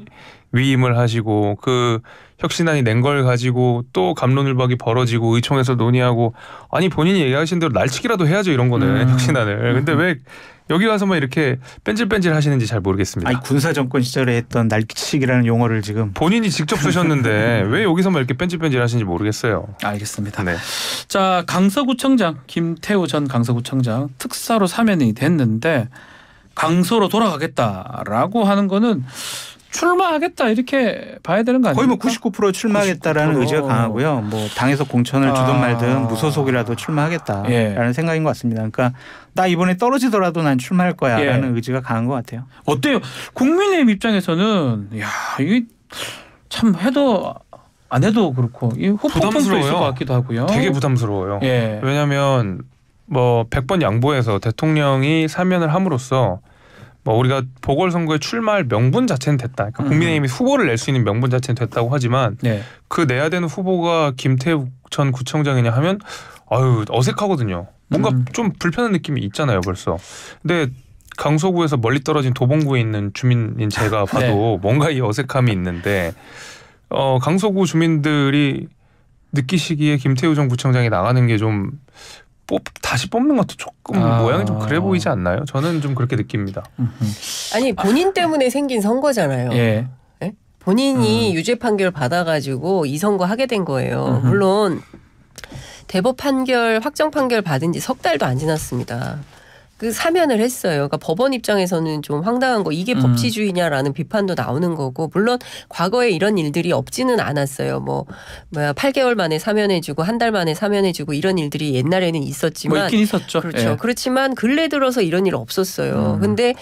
위임을 하시고 그 혁신안이 낸 걸 가지고 또 갑론을박이 벌어지고 의총에서 논의하고 아니 본인이 얘기하신 대로 날치기라도 해야죠 이런 거는 혁신안을. 근데 왜 여기 와서만 이렇게 뺀질뺀질 하시는지 잘 모르겠습니다. 아니 군사 정권 시절에 했던 날치기라는 용어를 지금 본인이 직접 쓰셨는데 왜 여기서만 이렇게 뺀질뺀질 하시는지 모르겠어요. 알겠습니다. 자, 강서구청장 김태우 전 강서구청장 특사로 사면이 됐는데 강서로 돌아가겠다라고 하는 거는 출마하겠다 이렇게 봐야 되는 거 아닙니까? 거의 뭐 99% 출마하겠다라는 99%. 의지가 강하고요. 뭐 당에서 공천을 주든 말든 무소속이라도 출마하겠다라는 생각인 것 같습니다. 그러니까 나 이번에 떨어지더라도 난 출마할 거야라는 의지가 강한 것 같아요. 어때요? 국민의힘 입장에서는 이게 참 해도 안 해도 그렇고 이 후폭풍도 있을 것 같기도 하고요. 되게 부담스러워요. 예. 왜냐하면 뭐 100번 양보해서 대통령이 사면을 함으로써 뭐 우리가 보궐선거에 출마할 명분 자체는 됐다. 그러니까 국민의힘이 후보를 낼 수 있는 명분 자체는 됐다고 하지만 네. 그 내야 되는 후보가 김태우 전 구청장이냐 하면 아유 어색하거든요. 뭔가 좀 불편한 느낌이 있잖아요 벌써. 근데 강서구에서 멀리 떨어진 도봉구에 있는 주민인 제가 봐도 네. 뭔가 이 어색함이 있는데 강서구 주민들이 느끼시기에 김태우 전 구청장이 나가는 게 좀 다시 뽑는 것도 조금 모양이 좀 그래 보이지 않나요? 저는 좀 그렇게 느낍니다. 아니 본인 때문에 생긴 선거잖아요. 예. 네? 본인이 유죄 판결 받아가지고 이 선거 하게 된 거예요. 물론 대법 판결 확정 판결 받은 지 석 달도 안 지났습니다. 그 사면을 했어요. 그러니까 법원 입장에서는 좀 황당한 거 이게 법치주의냐라는 비판도 나오는 거고 물론 과거에 이런 일들이 없지는 않았어요. 8개월 만에 사면해주고 한 달 만에 사면해주고 이런 일들이 옛날에는 있었지만 뭐 있긴 있었죠. 그렇죠. 예. 그렇지만 근래 들어서 이런 일 없었어요. 근데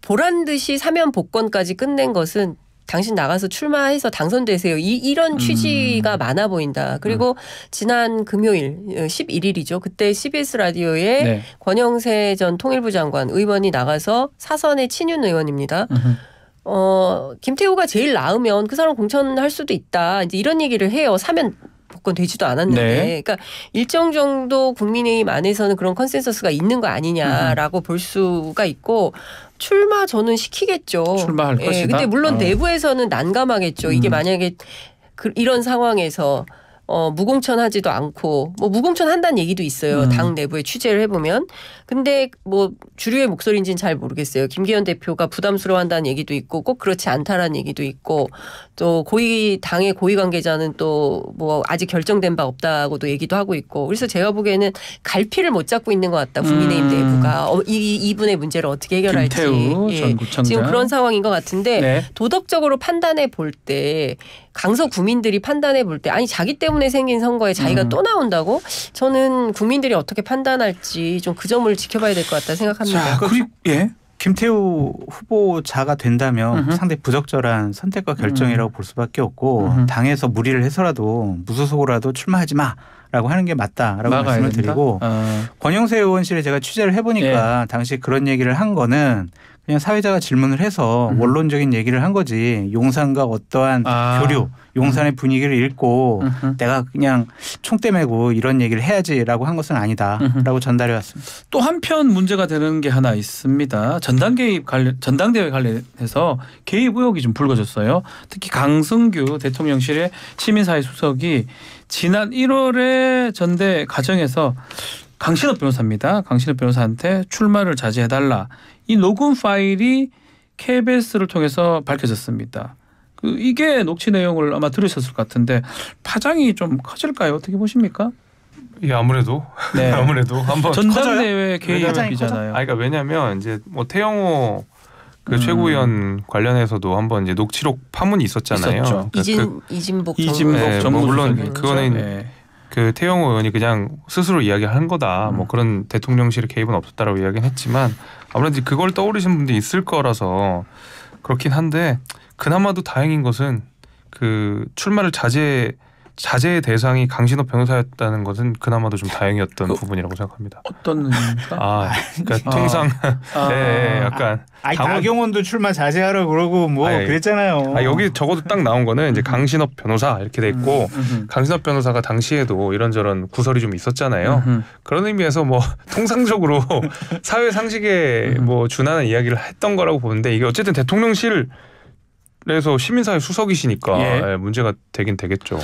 보란 듯이 사면 복권까지 끝낸 것은 당신 나가서 출마해서 당선되세요. 이런 취지가 많아 보인다. 그리고 지난 금요일 11일이죠. 그때 CBS 라디오에 네. 권영세 전 통일부 장관 의원이 나가서 사선의 친윤 의원입니다. 김태우가 제일 나으면 그 사람 공천할 수도 있다. 이제 이런 얘기를 해요. 사면 복권 되지도 않았는데. 네. 그러니까 일정 정도 국민의힘 안에서는 그런 컨센서스가 있는 거 아니냐라고 볼 수가 있고 출마 저는 시키겠죠. 출마할 것이다. 근데 물론 내부에서는 난감하겠죠. 이게 만약에 이런 상황에서 무공천하지도 않고 뭐 무공천 한다는 얘기도 있어요. 당 내부에 취재를 해보면. 근데 뭐 주류의 목소리인지는 잘 모르겠어요. 김기현 대표가 부담스러워한다는 얘기도 있고 꼭 그렇지 않다라는 얘기도 있고 또 당의 고위 관계자는 또 뭐 아직 결정된 바 없다고도 얘기도 하고 있고 그래서 제가 보기에는 갈피를 못 잡고 있는 것 같다. 국민의힘 내부가 이분의 문제를 어떻게 해결할지. 김태우 전 구청장. 지금 그런 상황인 것 같은데 네. 도덕적으로 판단해 볼 때 강서 구민들이 판단해 볼 때 아니 자기 때문에 생긴 선거에 자기가 또 나온다고 저는 국민들이 어떻게 판단할지 좀 그 점을 지켜봐야 될 것 같다 생각합니다. 자, 그리고 예. 김태우 후보자가 된다면 상당히 부적절한 선택과 결정이라고 볼 수밖에 없고 당에서 무리를 해서라도 무소속으로라도 출마하지 마라고 하는 게 맞다라고 말씀을 드리고 권영세 의원실에 제가 취재를 해보니까 당시 그런 얘기를 한 거는 그냥 사회자가 질문을 해서 원론적인 얘기를 한 거지 용산과 어떠한 교류, 용산의 분위기를 읽고 내가 그냥 총대 메고 이런 얘기를 해야지라고 한 것은 아니다라고 전달해 왔습니다. 또 한편 문제가 되는 게 하나 있습니다. 전당대회 관련해서 개입 의혹이 좀 불거졌어요. 특히 강승규 대통령실의 시민사회 수석이 지난 1월에 전대 가정에서 강신업 변호사입니다. 강신업 변호사한테 출마를 자제해달라. 이 녹음 파일이 KBS를 통해서 밝혀졌습니다. 이게 녹취 내용을 아마 들으셨을 것 같은데 파장이 좀 커질까요? 어떻게 보십니까? 예, 아무래도 네. 아무래도 한번 전당대회 개입이잖아요. 그러니까 왜냐하면 이제 뭐 태영호 그 최고위원 관련해서도 한번 이제 녹취록 파문이 있었잖아요. 있었죠. 이진복 전무수석이 물론 그거는 그 태영호 의원이 그냥 스스로 이야기한 거다. 뭐 그런 대통령실의 개입은 없었다라고 이야기는 했지만 아무래도 그걸 떠올리신 분들이 있을 거라서 그렇긴 한데 그나마도 다행인 것은 그 출마를 자제의 대상이 강신업 변호사였다는 것은 그나마도 좀 다행이었던 부분이라고 생각합니다. 어떤 의미입니까? 그러니까 통상 네, 약간 나경원도 출마 자제하라고 그러고 뭐 그랬잖아요. 여기 적어도 딱 나온 거는 이제 강신업 변호사 이렇게 돼 있고 강신업 변호사가 당시에도 이런저런 구설이 좀 있었잖아요. 그런 의미에서 뭐 통상적으로 사회 상식에 뭐 준하는 이야기를 했던 거라고 보는데 이게 어쨌든 대통령실 그래서 시민사회 수석이시니까 문제가 되긴 되겠죠.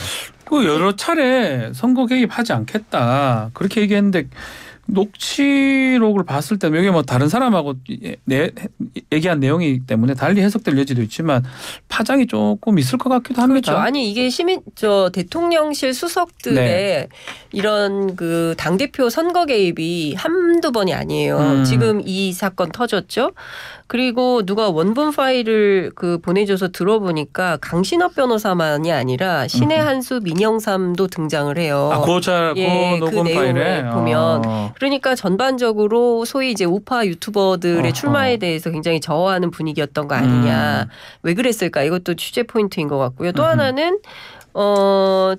그 여러 차례 선거 개입하지 않겠다 그렇게 얘기했는데 녹취록을 봤을 때 여기 뭐 다른 사람하고 얘기한 내용이기 때문에 달리 해석될 여지도 있지만 파장이 조금 있을 것 같기도 합니다. 그렇죠. 아니 이게 대통령실 수석들의 이런 그 당대표 선거 개입이 한두 번이 아니에요. 지금 이 사건 터졌죠. 그리고 누가 원본 파일을 보내줘서 들어보니까 강신업 변호사만이 아니라 신의 한수 민영삼도 등장을 해요. 녹음 그 파일에 보면 그러니까 전반적으로 소위 이제 우파 유튜버들의 출마에 대해서 굉장히 저하는 분위기였던 거 아니냐. 왜 그랬을까? 이것도 취재 포인트인 것 같고요. 또 하나는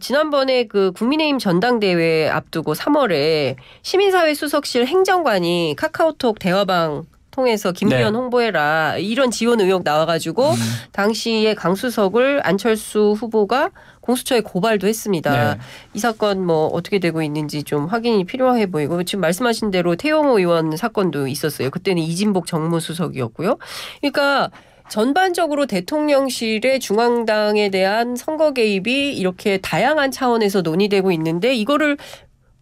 지난번에 그 국민의힘 전당대회 앞두고 3월에 시민사회 수석실 행정관이 카카오톡 대화방 통해서 김기현 홍보해라 이런 지원 의혹 나와가지고 당시에 강수석을 안철수 후보가 공수처에 고발도 했습니다. 이 사건 뭐 어떻게 되고 있는지 좀 확인이 필요해 보이고 지금 말씀하신 대로 태용호 의원 사건도 있었어요. 그때는 이진복 정무수석이었고요. 그러니까 전반적으로 대통령실의 중앙당에 대한 선거 개입이 이렇게 다양한 차원에서 논의되고 있는데 이거를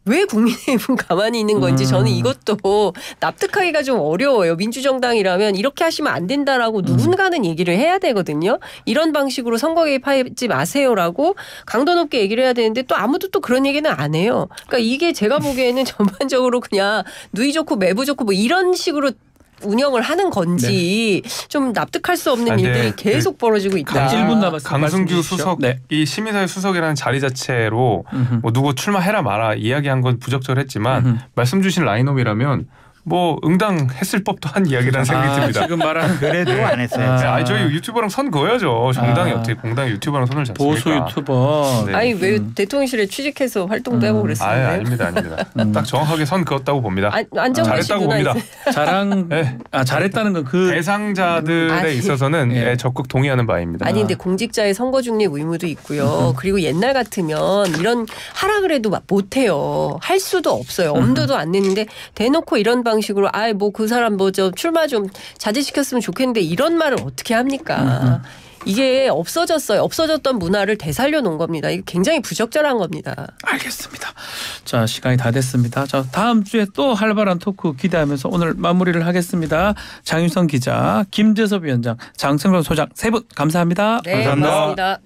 왜 국민의힘은 가만히 있는 건지 저는 이것도 납득하기가 좀 어려워요. 민주정당이라면 이렇게 하시면 안 된다라고 누군가는 얘기를 해야 되거든요. 이런 방식으로 선거 개입하지 마세요라고 강도 높게 얘기를 해야 되는데 또 아무도 또 그런 얘기는 안 해요. 그러니까 이게 제가 보기에는 전반적으로 그냥 누이 좋고 매부 좋고 뭐 이런 식으로 운영을 하는 건지 좀 납득할 수 없는 일들이 계속 벌어지고 있다. 1분 남았습니다. 강승규 수석이 시민사회 수석이라는 자리 자체로 뭐 누구 출마해라 마라 이야기한 건 부적절했지만 말씀 주신 라인업이라면 뭐 응당했을 법도 한 이야기라는 생각이 듭니다. 지금 말하는 그래도 안 했어요. 저희 유튜버랑 선 그어야죠. 정당이 어떻게 공당이 유튜버랑 손을 잡습니까? 보수 유튜버. 네. 아니 왜 대통령실에 취직해서 활동도 해보고 그랬어요? 아닙니다. 딱 정확하게 선 그었다고 봅니다. 잘했다고 봅니다. 잘했다는 건 그 대상자들에 있어서는 적극 동의하는 바입니다. 아니 근데 공직자의 선거 중립 의무도 있고요. 그리고 옛날 같으면 이런 하라 그래도 못해요. 할 수도 없어요. 엄두도 안 내는데 대놓고 이런 방식으로 뭐 그 사람 뭐 저 출마 좀 자제시켰으면 좋겠는데 이런 말을 어떻게 합니까? 이게 없어졌어요. 없어졌던 문화를 되살려 놓은 겁니다. 이게 굉장히 부적절한 겁니다. 알겠습니다. 자, 시간이 다 됐습니다. 자, 다음 주에 또 활발한 토크 기대하면서 오늘 마무리를 하겠습니다. 장윤성 기자, 김재섭 위원장, 장성명 소장 세 분 감사합니다. 네, 감사합니다.